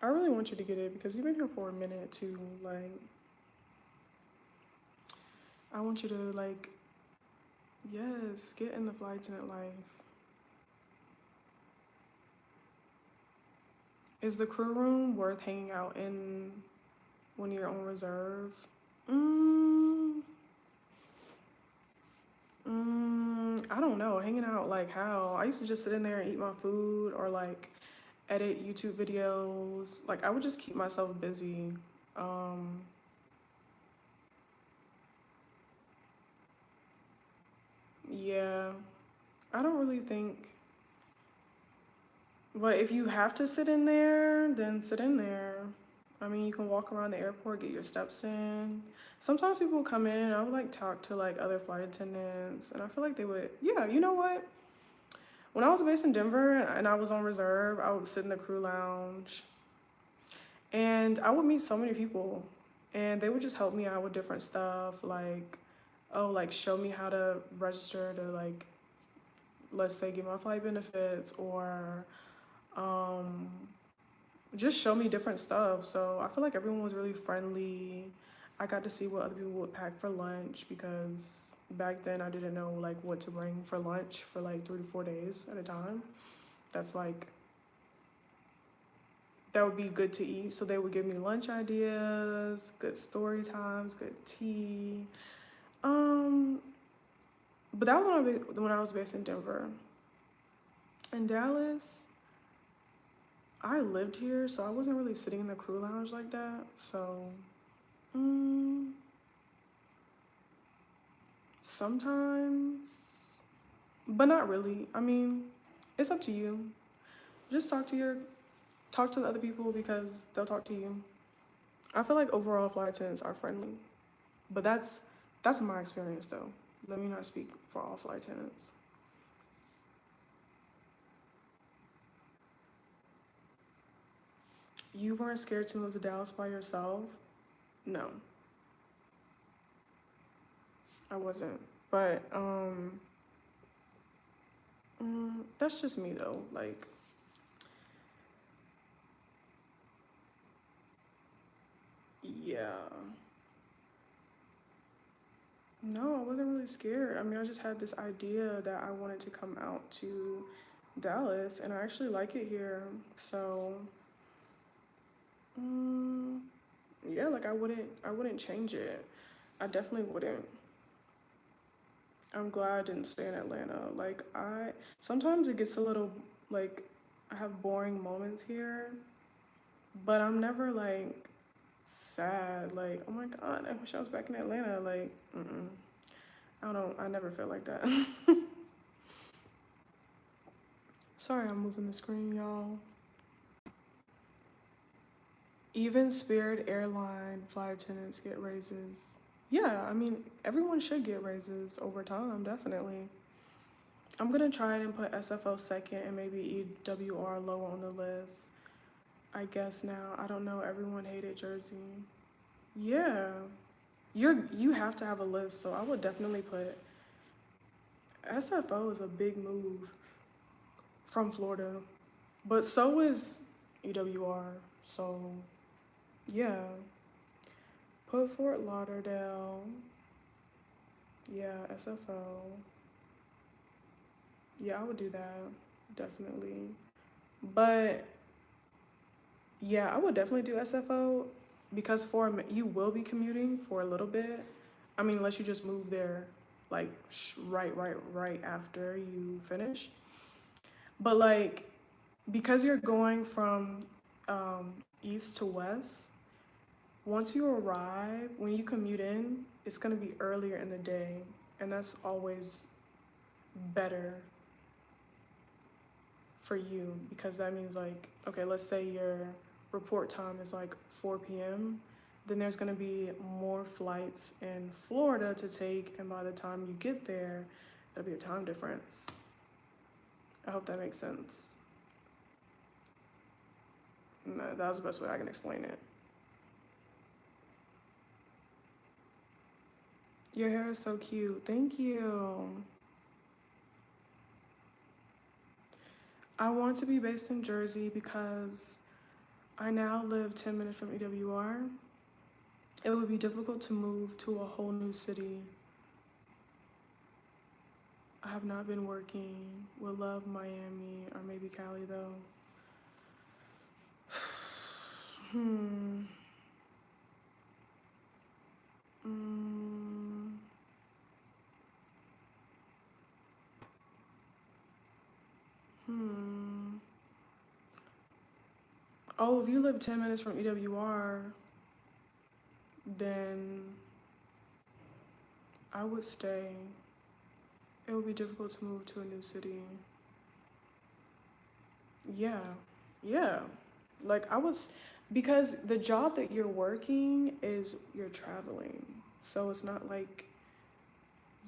I really want you to get it because you've been here for a minute too. Like, I want you to like, yes, get in the flight attendant life. Is the crew room worth hanging out in when you're on reserve? I don't know. Hanging out like how? I used to just sit in there and eat my food or like edit YouTube videos. Like I would just keep myself busy. Yeah, I don't really think. But if you have to sit in there, then sit in there. I mean, you can walk around the airport, get your steps in. Sometimes people come in, I would like talk to like other flight attendants, and I feel like they would, yeah, you know what? When I was based in Denver and I was on reserve, I would sit in the crew lounge and I would meet so many people and they would just help me out with different stuff like, oh, like show me how to register to like, let's say get my flight benefits or just show me different stuff. So I feel like everyone was really friendly. I got to see what other people would pack for lunch because back then I didn't know like what to bring for lunch for like 3 to 4 days at a time. That's like that would be good to eat. So they would give me lunch ideas, good story times, good tea. But that was when I was based in Denver. In Dallas, I lived here, so I wasn't really sitting in the crew lounge like that. So, sometimes, but not really. I mean, it's up to you. Just talk to the other people because they'll talk to you. I feel like overall flight attendants are friendly, but that's my experience though. Let me not speak for all flight attendants. You weren't scared to move to Dallas by yourself? No, I wasn't. But that's just me though. Like, yeah. No, I wasn't really scared. I mean, I just had this idea that I wanted to come out to Dallas, and I actually like it here. So, yeah, like I wouldn't change it. I definitely wouldn't. I'm glad I didn't stay in Atlanta. Like sometimes it gets a little like I have boring moments here, but I'm never like sad. Like, oh my God, I wish I was back in Atlanta. Like, I never feel like that. Sorry, I'm moving the screen, y'all. Even Spirit Airline flight attendants get raises. Yeah, I mean, everyone should get raises over time, definitely. I'm gonna try it and put SFO second and maybe EWR lower on the list. I guess now. I don't know, everyone hated Jersey. Yeah. You have to have a list, so I would definitely put SFO is a big move. from Florida, but so is EWR. So yeah, put Fort Lauderdale. Yeah, SFO. Yeah, I would do that definitely. But yeah, I would definitely do SFO because you will be commuting for a little bit. I mean, unless you just move there like right after you finish. But like because you're going from east to west, once you arrive, when you commute in, it's going to be earlier in the day, and that's always better for you because that means like, okay, let's say your report time is like 4 p.m., then there's going to be more flights in Florida to take, and by the time you get there, there'll be a time difference. I hope that makes sense. No, that was the best way I can explain it. Your hair is so cute. Thank you. I want to be based in Jersey because I now live 10 minutes from EWR. It would be difficult to move to a whole new city. I have not been working. Would love Miami or maybe Cali though. Hmm. Mm. Hmm. Oh, if you live 10 minutes from EWR, then I would stay. It would be difficult to move to a new city. Yeah, yeah. Like I was, because the job that you're working is you're traveling. So it's not like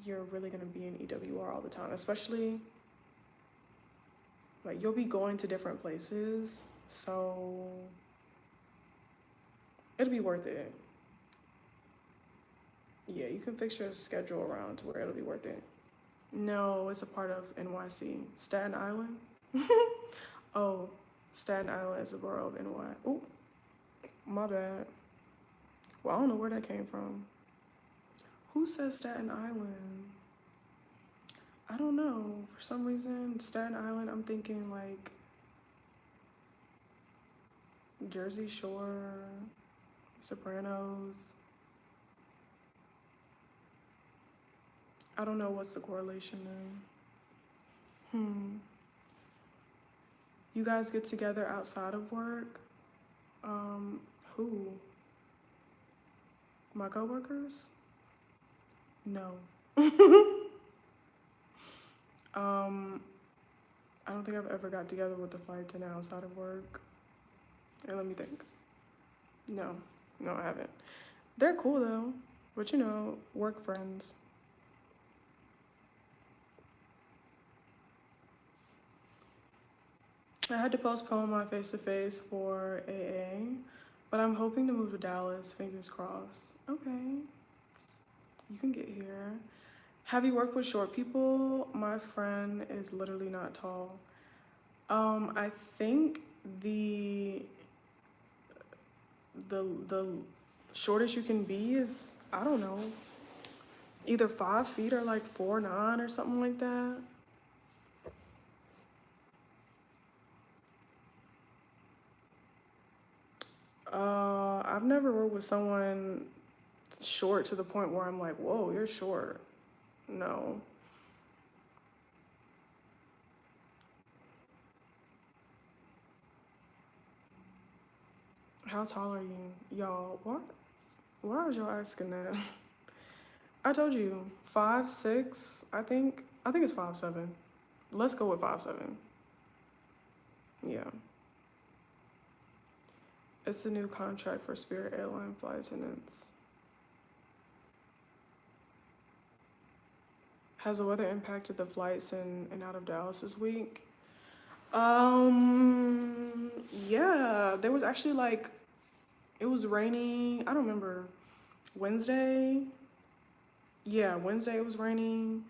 you're really gonna be in EWR all the time, especially like you'll be going to different places. So it'll be worth it. Yeah, you can fix your schedule around to where it'll be worth it. No, it's a part of NYC. Staten Island? Oh, Staten Island is a borough of NY. Oh, my bad. Well, I don't know where that came from. Who says Staten Island? I don't know. For some reason, Staten Island, I'm thinking like Jersey Shore, Sopranos. I don't know what's the correlation there. You guys get together outside of work? Who? My coworkers? No. I don't think I've ever got together with the flight attendant outside of work. And let me think. No, I haven't. They're cool though, but you know, work friends. I had to postpone my face-to-face for AA, but I'm hoping to move to Dallas, fingers crossed. Okay, you can get here. Have you worked with short people? My friend is literally not tall. I think the the shortest you can be is, I don't know, either 5 feet or like 4'9" or something like that. I've never worked with someone short to the point where I'm like, whoa, you're short. No. How tall are you? Y'all, what? Why are y'all asking that? I told you, 5'6", I think. I think it's 5'7". Let's go with 5'7". Yeah. It's a new contract for Spirit Airline flight attendants. Has the weather impacted the flights in and out of Dallas this week? Yeah, there was actually like, it was raining. I don't remember. Wednesday? Yeah, Wednesday it was raining.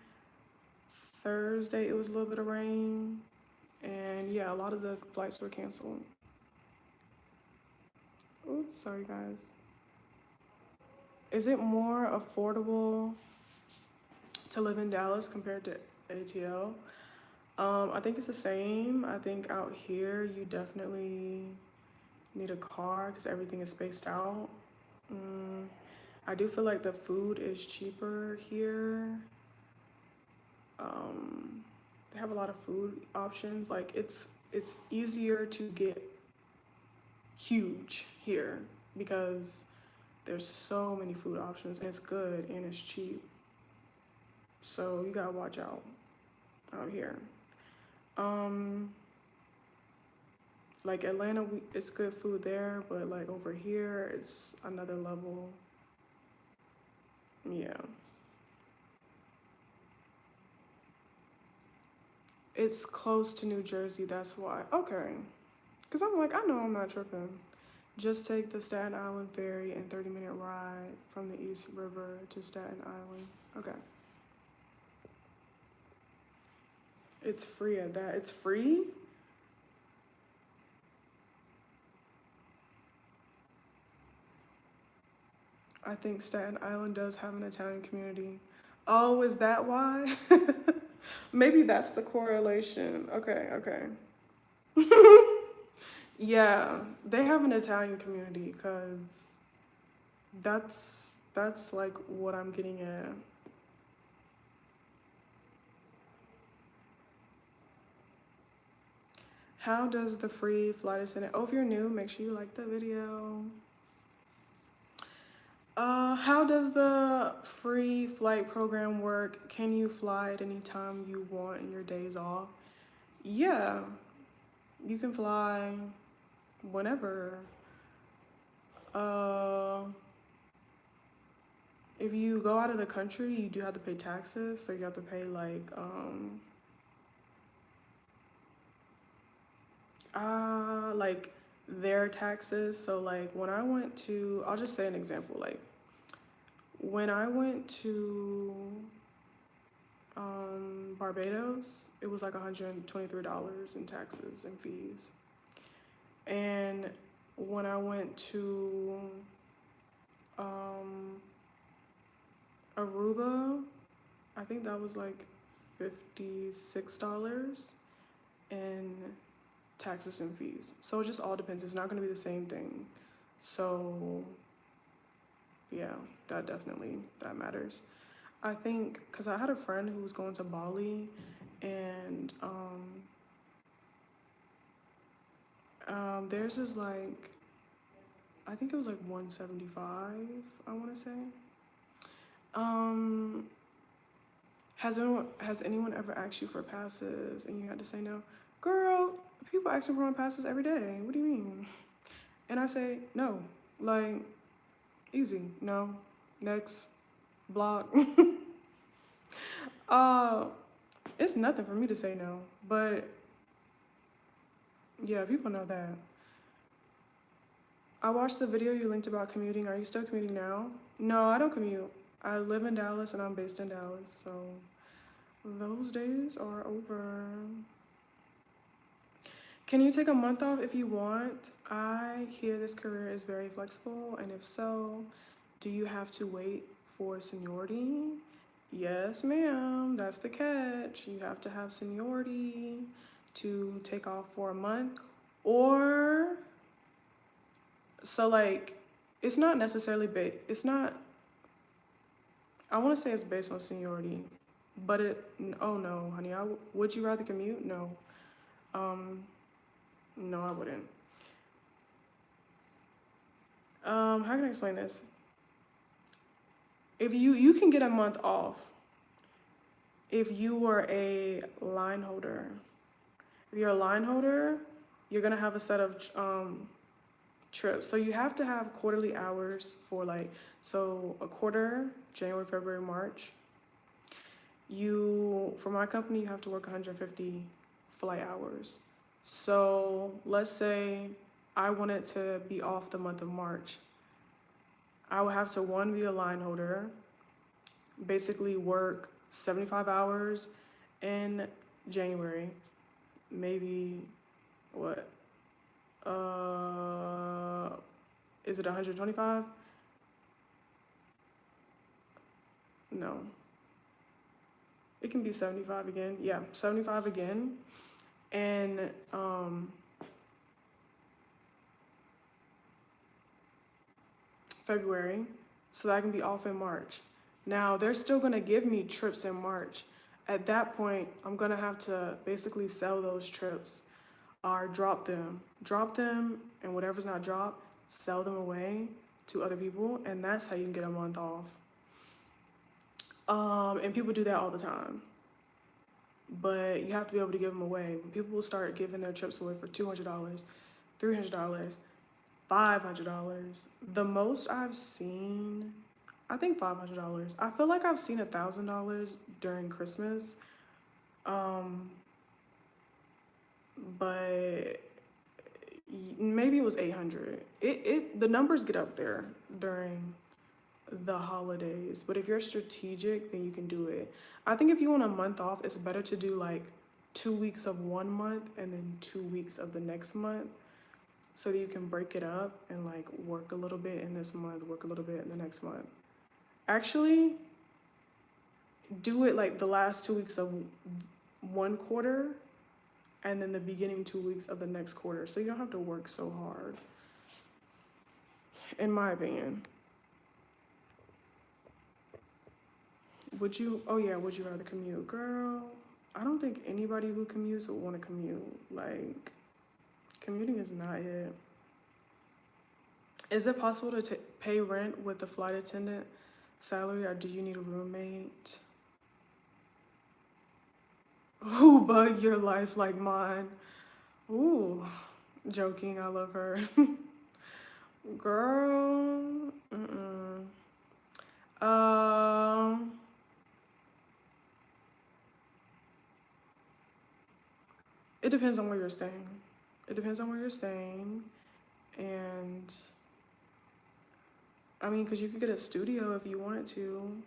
Thursday it was a little bit of rain. And yeah, a lot of the flights were canceled. Oops, sorry guys. Is it more affordable to live in Dallas compared to ATL? I think it's the same. I think out here you definitely need a car because everything is spaced out. I do feel like the food is cheaper here. They have a lot of food options. Like it's easier to get huge here because there's so many food options and it's good and it's cheap. So you gotta watch out here. Like Atlanta, it's good food there, but like over here, it's another level. Yeah. It's close to New Jersey, that's why. Okay. Because I'm like, I know I'm not tripping. Just take the Staten Island ferry and 30-minute ride from the East River to Staten Island. Okay. It's free at that. It's free? I think Staten Island does have an Italian community. Oh, is that why? Maybe that's the correlation. Okay, okay. Yeah, they have an Italian community because that's like what I'm getting at. How does the free flight attendant? Oh, if you're new, make sure you like the video. How does the free flight program work? Can you fly at any time you want in your days off? Yeah, you can fly whenever. Uh, if you go out of the country, you do have to pay taxes. So you have to pay like their taxes. So like when I went to, I'll just say an example. Like when I went to Barbados, it was like $123 in taxes and fees. And when I went to Aruba, I think that was like $56 in taxes and fees. So it just all depends. It's not going to be the same thing. So yeah, that matters. I think because I had a friend who was going to Bali, and theirs is like, I think it was like 175, I want to say. Has anyone ever asked you for passes and you had to say no? Girl, people ask me for my passes every day. What do you mean? And I say no. Like, easy. No. Next. Block. It's nothing for me to say no, but yeah, people know that. I watched the video you linked about commuting. Are you still commuting now? No, I don't commute. I live in Dallas and I'm based in Dallas, so those days are over. Can you take a month off if you want? I hear this career is very flexible, and if so, do you have to wait for seniority? Yes, ma'am, that's the catch. You have to have seniority to take off for a month, or so like it's not necessarily it's not, I want to say it's based on seniority, but oh no, honey, would you rather commute? No. No, I wouldn't. How can I explain this? If you can get a month off if you were a line holder. If you're a line holder, you're gonna have a set of trips. So you have to have quarterly hours for like, so a quarter, January, February, March. For my company, you have to work 150 flight hours. So let's say I wanted to be off the month of March. I would have to, one, be a line holder, basically work 75 hours in January, maybe what? Is it 125? No. It can be 75 again. Yeah, 75 again. And February, so that I can be off in March. Now, they're still gonna give me trips in March. At that point, I'm gonna have to basically sell those trips or drop them, and whatever's not dropped, sell them away to other people, and that's how you can get a month off. And people do that all the time, but you have to be able to give them away. People will start giving their trips away for $200, $300, $500. The most I've seen, I think $500. I feel like I've seen $1,000 during Christmas, but maybe it was 800. The numbers get up there during the holidays, but if you're strategic, then you can do it. I think if you want a month off, it's better to do like 2 weeks of one month and then 2 weeks of the next month, so that you can break it up and like work a little bit in this month, work a little bit in the next month. Actually, do it like the last 2 weeks of one quarter and then the beginning 2 weeks of the next quarter, so you don't have to work so hard, in my opinion. Would you rather commute? Girl, I don't think anybody who commutes would want to commute. Like, commuting is not it. Is it possible to pay rent with the flight attendant salary, or do you need a roommate? Who bug your life like mine? Ooh, joking, I love her. Girl, it depends on where you're staying. It depends on where you're staying, and I mean, because you could get a studio if you wanted to.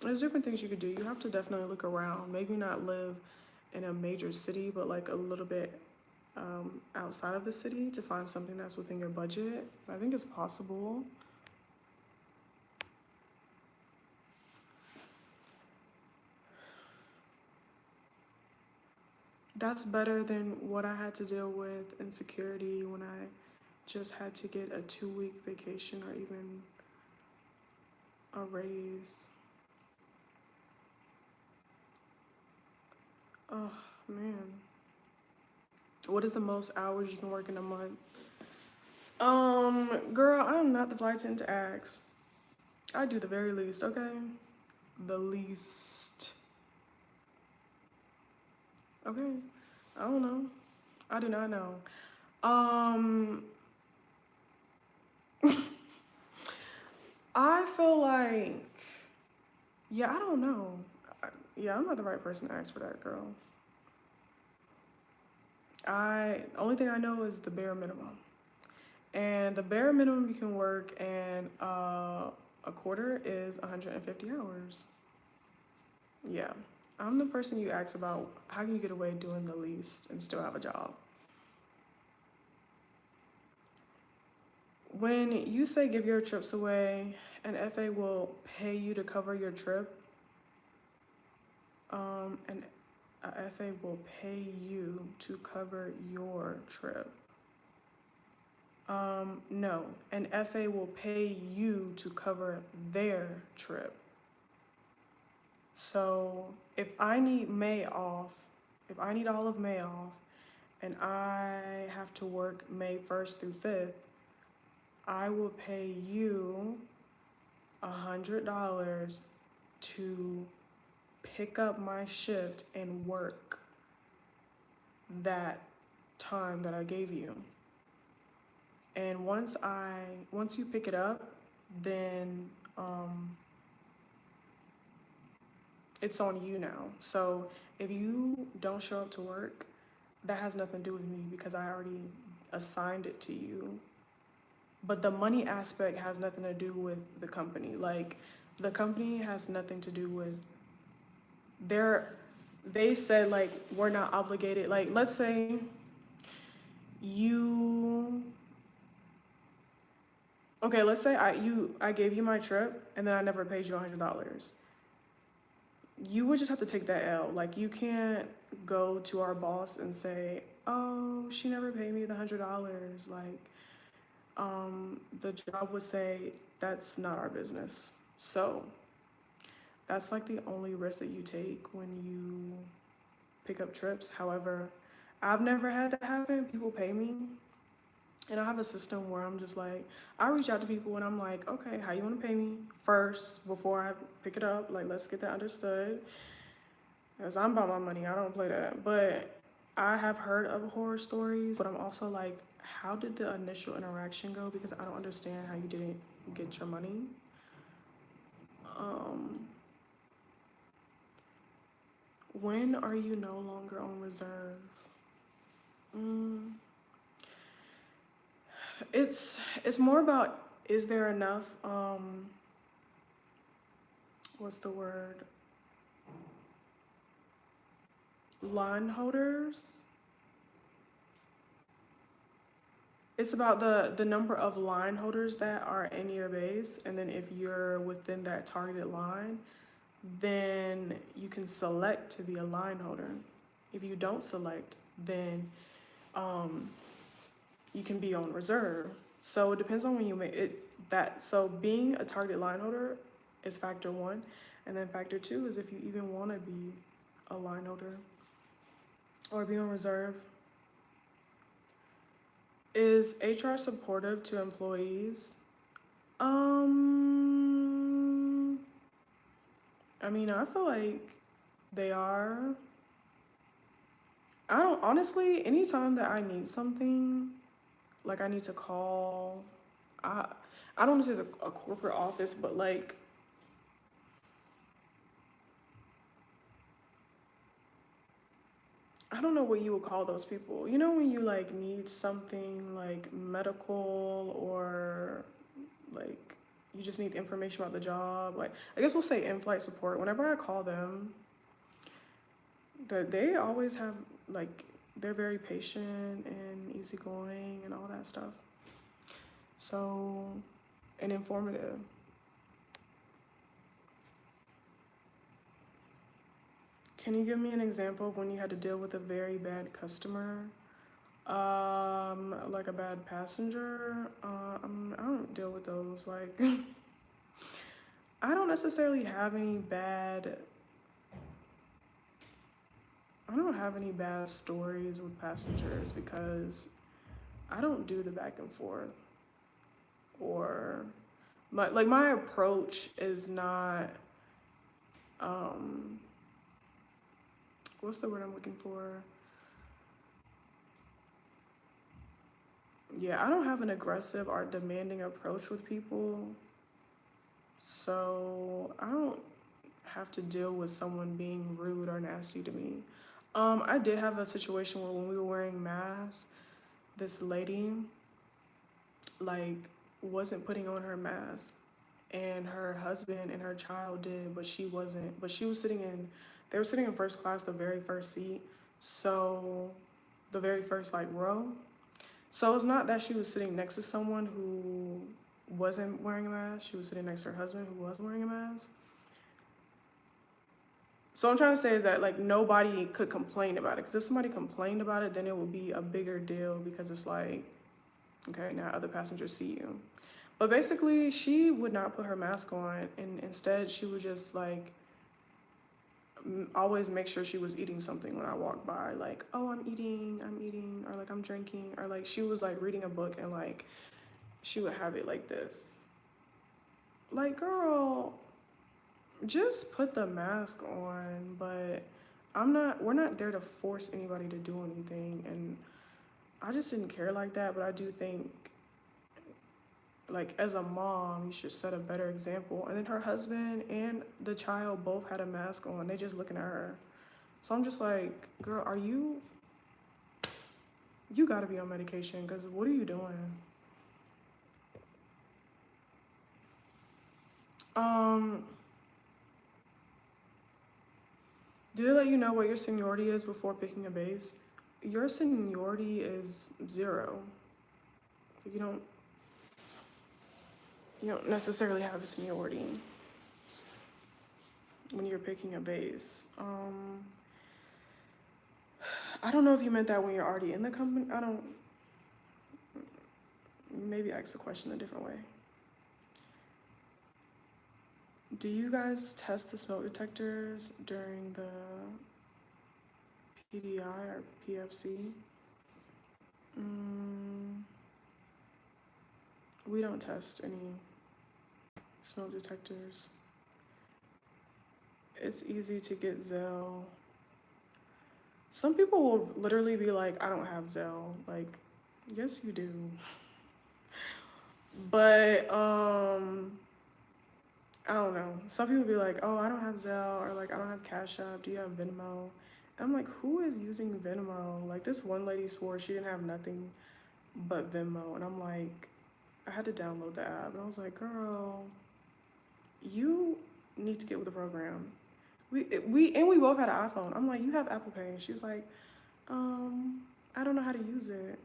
There's different things you could do. You have to definitely look around. Maybe not live in a major city, but like a little bit outside of the city to find something that's within your budget. I think it's possible. That's better than what I had to deal with in security when I just had to get a 2-week vacation or even a raise. Oh, man. What is the most hours you can work in a month? Girl, I'm not the flight attendant to ask. I do the very least, okay? The least. Okay, I don't know. I do not know. I feel like, yeah, I don't know. Yeah, I'm not the right person to ask for that, girl. Only thing I know is the bare minimum. And the bare minimum you can work in a quarter is 150 hours. Yeah, I'm the person you ask about how can you get away doing the least and still have a job. When you say give your trips away, an FA will pay you to cover your trip. And a FA will pay you to cover your trip. No, an FA will pay you to cover their trip. So if I need May off, if I need all of May off, and I have to work May 1st through 5th, I will pay you $100 to pick up my shift and work that time that I gave you. And once you pick it up, then it's on you now. So if you don't show up to work, that has nothing to do with me because I already assigned it to you. But the money aspect has nothing to do with the company. Like, the company has nothing to do with they said like we're not obligated. Like let's say you okay, let's say I gave you my trip and then I never paid you $100. You would just have to take that L. Like you can't go to our boss and say, "Oh, she never paid me the $100." Like the job would say that's not our business. So that's like the only risk that you take when you pick up trips. However, I've never had that happen. People pay me. And I have a system where I'm just like, I reach out to people and I'm like, okay, how you want to pay me first before I pick it up? Like, let's get that understood. Because I'm about my money. I don't play that. But I have heard of horror stories, but I'm also like, how did the initial interaction go? Because I don't understand how you didn't get your money. When are you no longer on reserve? It's more about, is there enough what's the word, line holders? It's about the number of line holders that are in your base, and then if you're within that targeted line, then you can select to be a line holder. If you don't select, then you can be on reserve. So it depends on when you make it. That so being a target line holder is factor one, and then factor two is if you even want to be a line holder or be on reserve. Is HR supportive to employees? I mean, I feel like they are. I don't honestly, anytime that I need something, like I need to call, I I don't want to say a corporate office, but like I don't know what you would call those people. You know when you like need something like medical or like you just need information about the job. Like I guess we'll say in-flight support. Whenever I call them, they always have like they're very patient and easygoing and all that stuff. So and informative. Can you give me an example of when you had to deal with a very bad customer? Like a bad passenger. I don't deal with those. Like, I don't necessarily have any bad. I don't have any bad stories with passengers because I don't do the back and forth. Or, my approach is not. Um, what's the word I'm looking for? Yeah, I don't have an aggressive or demanding approach with people. So I don't have to deal with someone being rude or nasty to me. I did have a situation where when we were wearing masks, this lady like wasn't putting on her mask and her husband and her child did, but she wasn't. But she was sitting in they were sitting in first class, the very first seat. So the very first like row. So it's not that she was sitting next to someone who wasn't wearing a mask. She was sitting next to her husband who was wearing a mask. So what I'm trying to say is that like nobody could complain about it. Because if somebody complained about it, then it would be a bigger deal because it's like, okay, now other passengers see you. But basically, she would not put her mask on, and instead she would just like always make sure she was eating something when I walked by. Like, oh, I'm eating, or like I'm drinking, or like she was like reading a book and like she would have it like this. Like, girl, just put the mask on. But we're not there to force anybody to do anything. And I just didn't care like that. But I do think, like, as a mom, you should set a better example. And then her husband and the child both had a mask on. They just looking at her. So I'm just like, girl, you gotta be on medication because what are you doing? Um, Do they let you know what your seniority is before picking a base? Your seniority is 0. You don't necessarily have a seniority when you're picking a base. I don't know if you meant that when you're already in the company. I don't. Maybe ask the question a different way. Do you guys test the smoke detectors during the PDI or PFC? We don't test any smoke detectors. It's easy to get Zell. Some people will literally be like, I don't have Zell. Like, yes, you do. But, I don't know. Some people be like, oh, I don't have Zelle, or like, I don't have Cash App. Do you have Venmo? And I'm like, who is using Venmo? Like, this one lady swore she didn't have nothing but Venmo. And I'm like, I had to download the app. And I was like, girl, you need to get with the program. We both had an iPhone. I'm like, you have Apple Pay. And she's like, I don't know how to use it.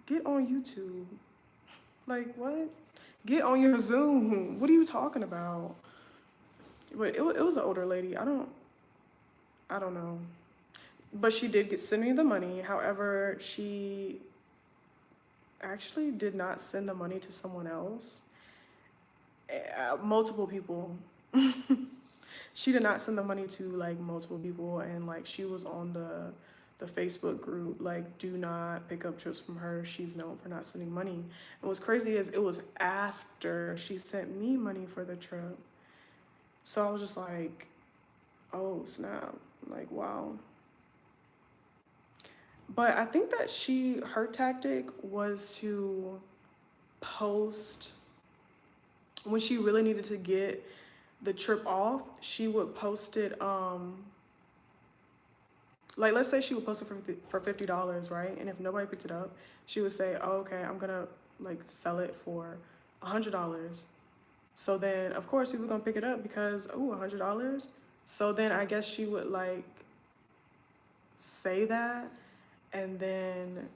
Get on YouTube. Like, what? Get on your Zoom. What are you talking about? But it was an older lady. I don't know. But she did send me the money. However, she actually did not send the money to someone else. Multiple people. She did not send the money to like multiple people, and like she was on the Facebook group, like, do not pick up trips from her. She's known for not sending money. And what's crazy is it was after she sent me money for the trip. So I was just like, oh snap, like, wow. But I think that her tactic was to post when she really needed to get the trip off. She would post it, like, let's say she would post it for $50, right? And if nobody picked it up, she would say, oh, okay, I'm gonna like sell it for $100. So then of course people gonna pick it up because, oh, $100. So then I guess she would like say that and then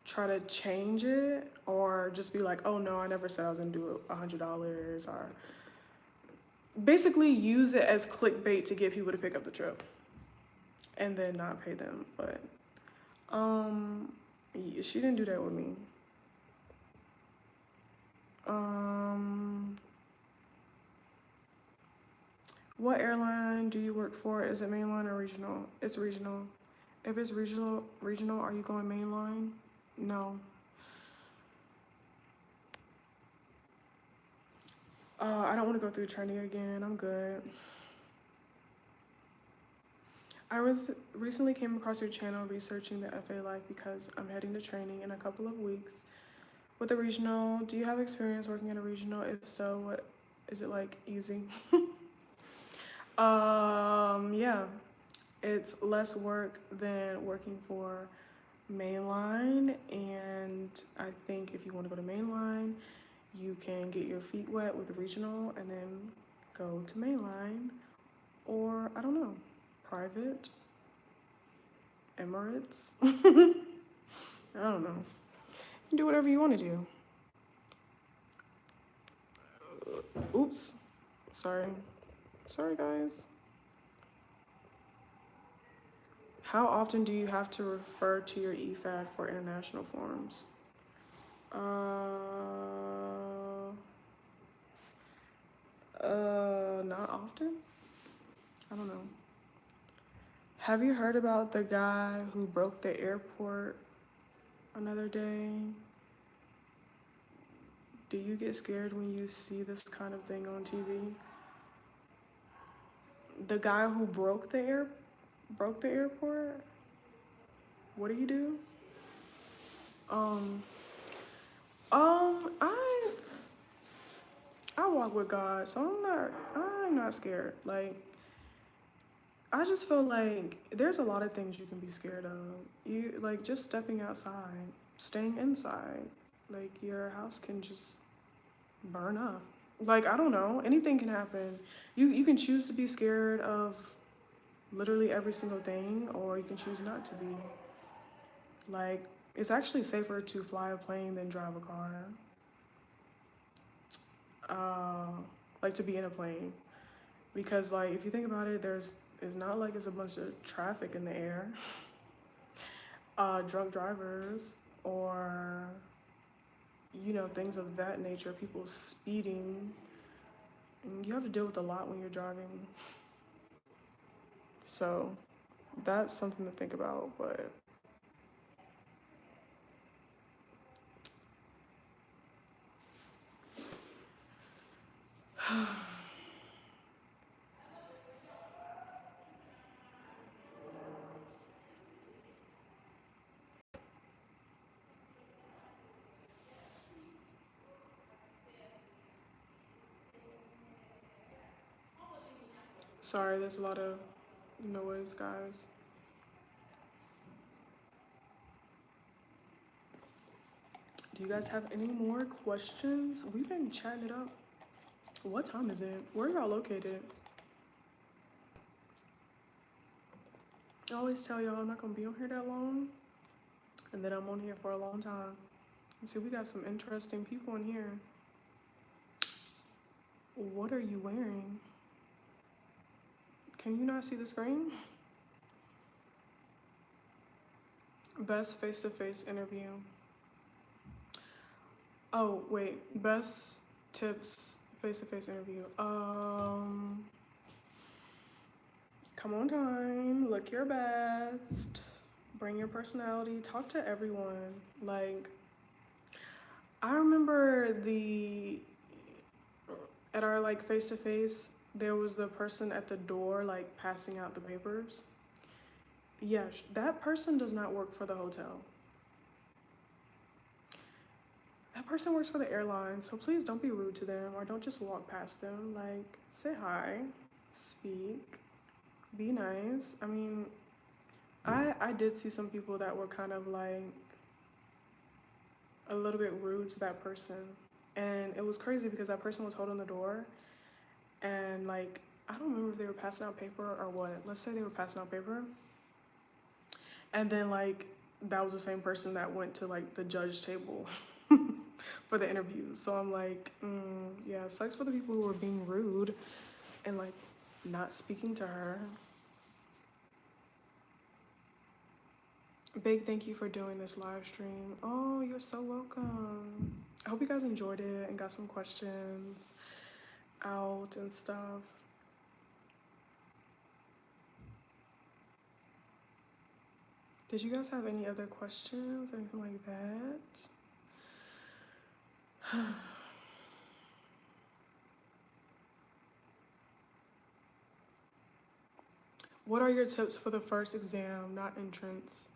try to change it, or just be like, oh no, I never said I was gonna do $100, or basically use it as clickbait to get people to pick up the trip and then not pay them. But she didn't do that with me. What airline do you work for? Is it mainline or regional? It's regional. If it's regional, are you going mainline? No. I don't want to go through training again. I'm good. I recently came across your channel researching the FA life because I'm heading to training in a couple of weeks with a regional. Do you have experience working at a regional? If so, what is it like? Easy. Yeah, it's less work than working for mainline, and I think if you want to go to mainline, you can get your feet wet with regional and then go to mainline, or I don't know, private, Emirates. I don't know. You can do whatever you want to do. Oops. Sorry, guys. How often do you have to refer to your EFAD for international forms? Not often. I don't know. Have you heard about the guy who broke the airport another day? Do you get scared when you see this kind of thing on TV? The guy who broke the airport? What do you do? I walk with God, so I'm not scared. Like, I just feel like there's a lot of things you can be scared of. You like just stepping outside, staying inside. Like, your house can just burn up. Like, I don't know, anything can happen. You can choose to be scared of literally every single thing, or you can choose not to be. Like, it's actually safer to fly a plane than drive a car. Uh, like to be in a plane, because like if you think about it, it's not like it's a bunch of traffic in the air, drunk drivers, or things of that nature, people speeding, and you have to deal with a lot when you're driving. So that's something to think about. But sorry, there's a lot of noise, guys. Do you guys have any more questions? We've been chatting it up. What time is it? Where are y'all located? I always tell y'all I'm not gonna be on here that long, and then I'm on here for a long time. You see, we got some interesting people in here. What are you wearing? Can you not see the screen? Best face-to-face interview. Oh, wait, best tips face-to-face interview. Come on time, look your best, bring your personality, talk to everyone. Like, I remember at our like face-to-face, there was the person at the door like passing out the papers. Yeah, that person does not work for the hotel. That person works for the airline, so please don't be rude to them or don't just walk past them. Like, say hi, speak, be nice. I mean, I did see some people that were kind of like a little bit rude to that person. And it was crazy because that person was holding the door and like, I don't remember if they were passing out paper or what. Let's say they were passing out paper. And then like, that was the same person that went to like the judge table for the interview. So I'm like, yeah, sucks for the people who were being rude and like not speaking to her. Big thank you for doing this live stream. Oh, you're so welcome. I hope you guys enjoyed it and got some questions out and stuff. Did you guys have any other questions or anything like that? What are your tips for the first exam, not entrance?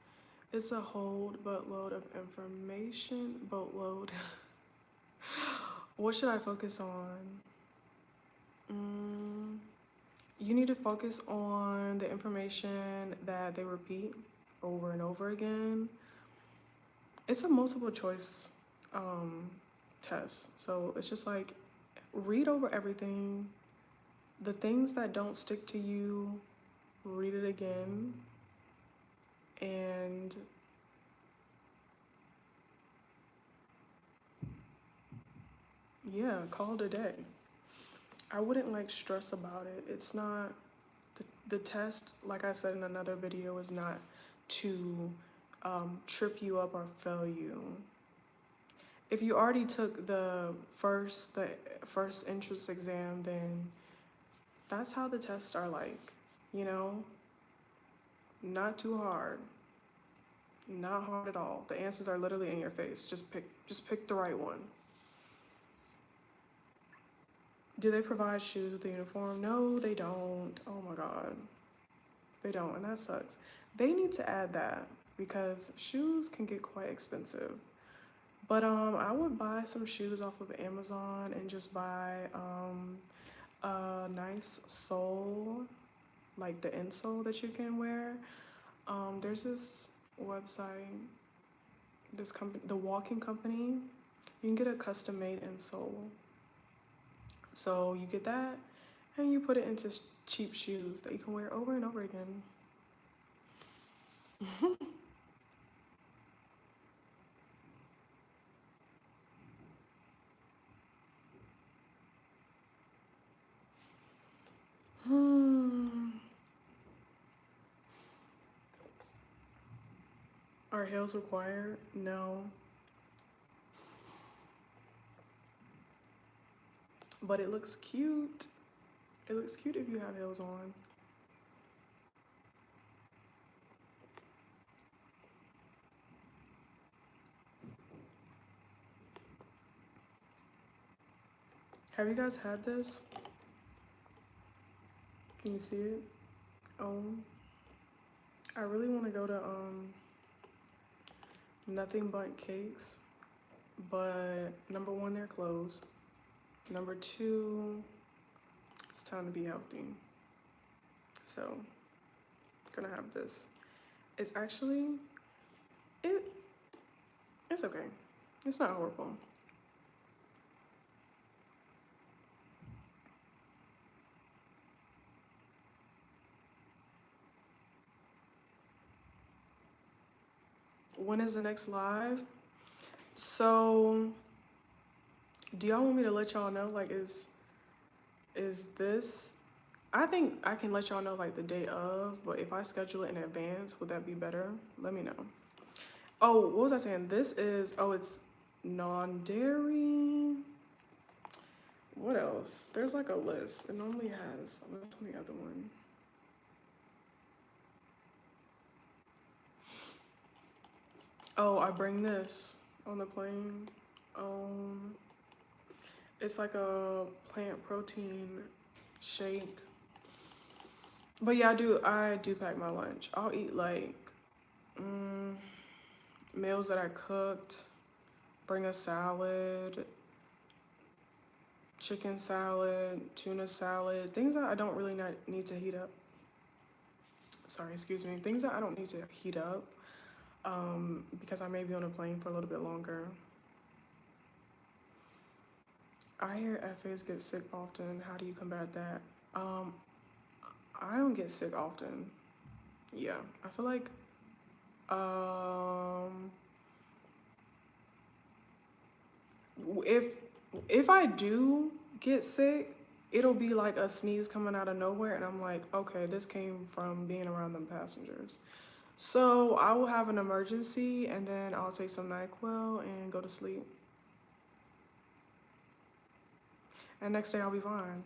It's a whole boatload of information. Boatload. What should I focus on? You need to focus on the information that they repeat over and over again. It's a multiple choice test. So it's just like read over everything. The things that don't stick to you, read it again. And yeah, call it a day. I wouldn't like stress about it. It's not, the test, like I said in another video, is not to trip you up or fail you. If you already took the first entrance exam, then that's how the tests are like, not too hard, not hard at all. The answers are literally in your face. Just pick the right one. Do they provide shoes with the uniform? No, they don't. Oh my God. They don't, and that sucks. They need to add that because shoes can get quite expensive. But I would buy some shoes off of Amazon and just buy a nice sole, like the insole that you can wear. There's this website, this company, the Walking Company. You can get a custom made insole. So you get that and you put it into cheap shoes that you can wear over and over again. Hmm. Are heels required? No. But it looks cute. It looks cute if you have heels on. Have you guys had this? Can you see it? Oh, I really want to go to Nothing But Cakes, but number one, they're closed. Number two, it's time to be healthy. So, gonna have this. It's actually it. It's okay. It's not horrible. When is the next live? So, do y'all want me to let y'all know? Like, is this? I think I can let y'all know like the day of, but if I schedule it in advance, would that be better? Let me know. Oh, what was I saying? This is, oh, it's non-dairy. What else? There's like a list. It normally has, what's the other one? Oh, I bring this on the plane. It's like a plant protein shake. But yeah, I do pack my lunch. I'll eat like meals that I cooked, bring a salad, chicken salad, tuna salad, things that I don't really need to heat up. Sorry, excuse me. Things that I don't need to heat up because I may be on a plane for a little bit longer. I hear FAs get sick often. How do you combat that? I don't get sick often. Yeah, I feel like if I do get sick, it'll be like a sneeze coming out of nowhere, and I'm like, okay, this came from being around them passengers. So I will have an emergency, and then I'll take some NyQuil and go to sleep. And next day I'll be fine.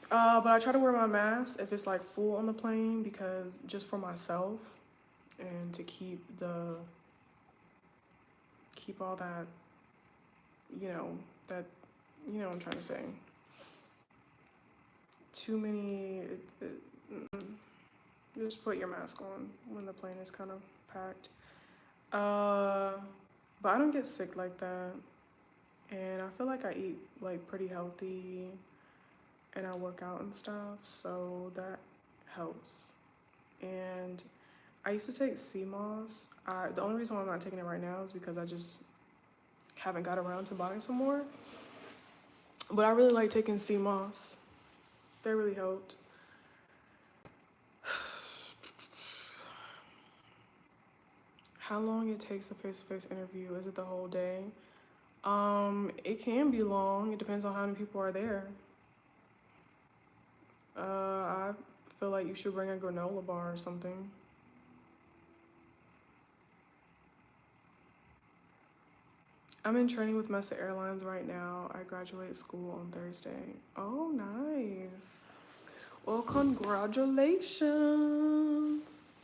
But I try to wear my mask if it's like full on the plane because just for myself and to keep all that, that, what I'm trying to say. Too many, just put your mask on when the plane is kind of packed. But I don't get sick like that. And I feel like I eat like pretty healthy and I work out and stuff, so that helps. And I used to take sea moss. The only reason why I'm not taking it right now is because I just haven't got around to buying some more. But I really like taking sea moss. That really helped. How long it takes a face-to-face interview? Is it the whole day? It can be long. It depends on how many people are there. I feel like you should bring a granola bar or something. I'm in training with Mesa Airlines right now. I graduate school on Thursday. Oh, nice. Well, congratulations.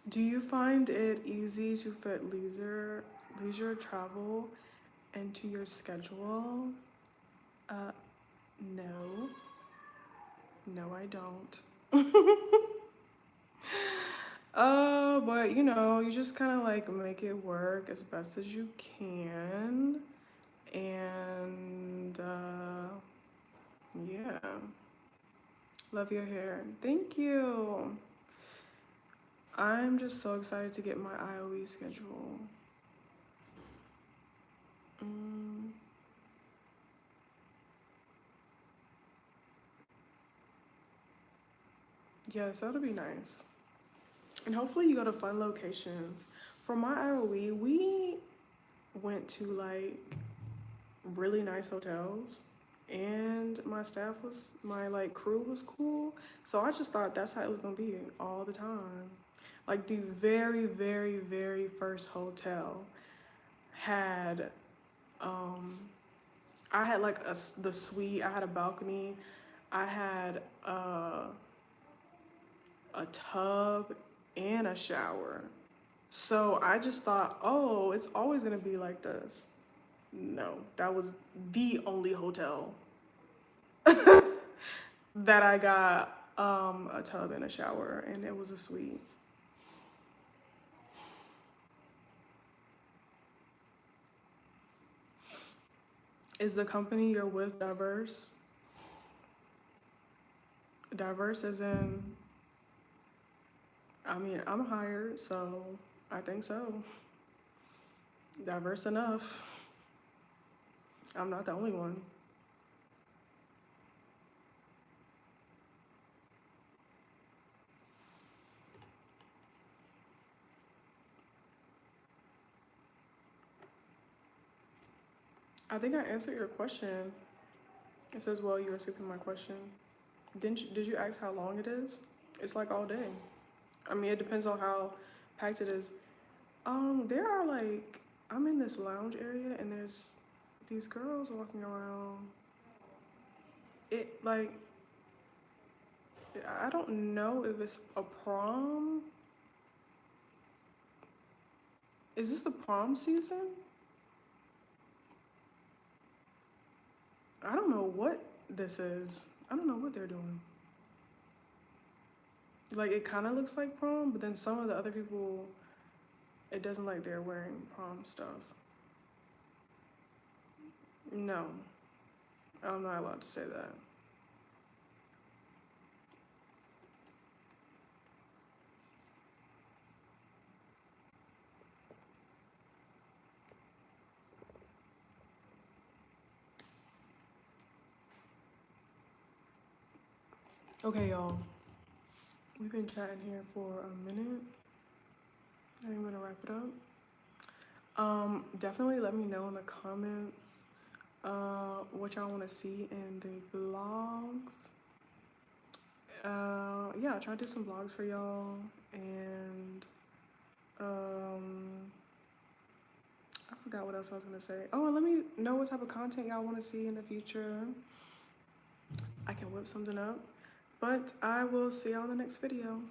Do you find it easy to fit leisure travel into your schedule? No. No, I don't. But you know, you just kind of like make it work as best as you can. And yeah, love your hair. Thank you. I'm just so excited to get my IOE schedule. Mm, yes, that'll be nice. And hopefully you go to fun locations. For my IOE, we went to like really nice hotels, and my like crew was cool. So I just thought that's how it was gonna be all the time. Like the very, very, very first hotel had, um, I had like the suite. I had a balcony. I had a tub and a shower. So I just thought, oh, it's always gonna be like this. No, that was the only hotel that I got a tub and a shower, and it was a suite. Is the company you're with diverse? Diverse as in, I mean, I'm hired, so I think so. Diverse enough. I'm not the only one. I think I answered your question. It says, well, you were skipping my question. Did you ask how long it is? It's like all day. I mean, it depends on how packed it is. There are like, I'm in this lounge area and there's these girls walking around. It like, I don't know if it's a prom. Is this the prom season? I don't know what this is. I don't know what they're doing. Like, it kind of looks like prom, but then some of the other people, it doesn't like they're wearing prom stuff. No, I'm not allowed to say that. Okay, y'all. We've been chatting here for a minute. I think I'm gonna wrap it up. Definitely let me know in the comments what y'all want to see in the vlogs. Yeah, I'll try to do some vlogs for y'all, and I forgot what else I was gonna say. Oh, and let me know what type of content y'all want to see in the future. I can whip something up, but I will see y'all in the next video.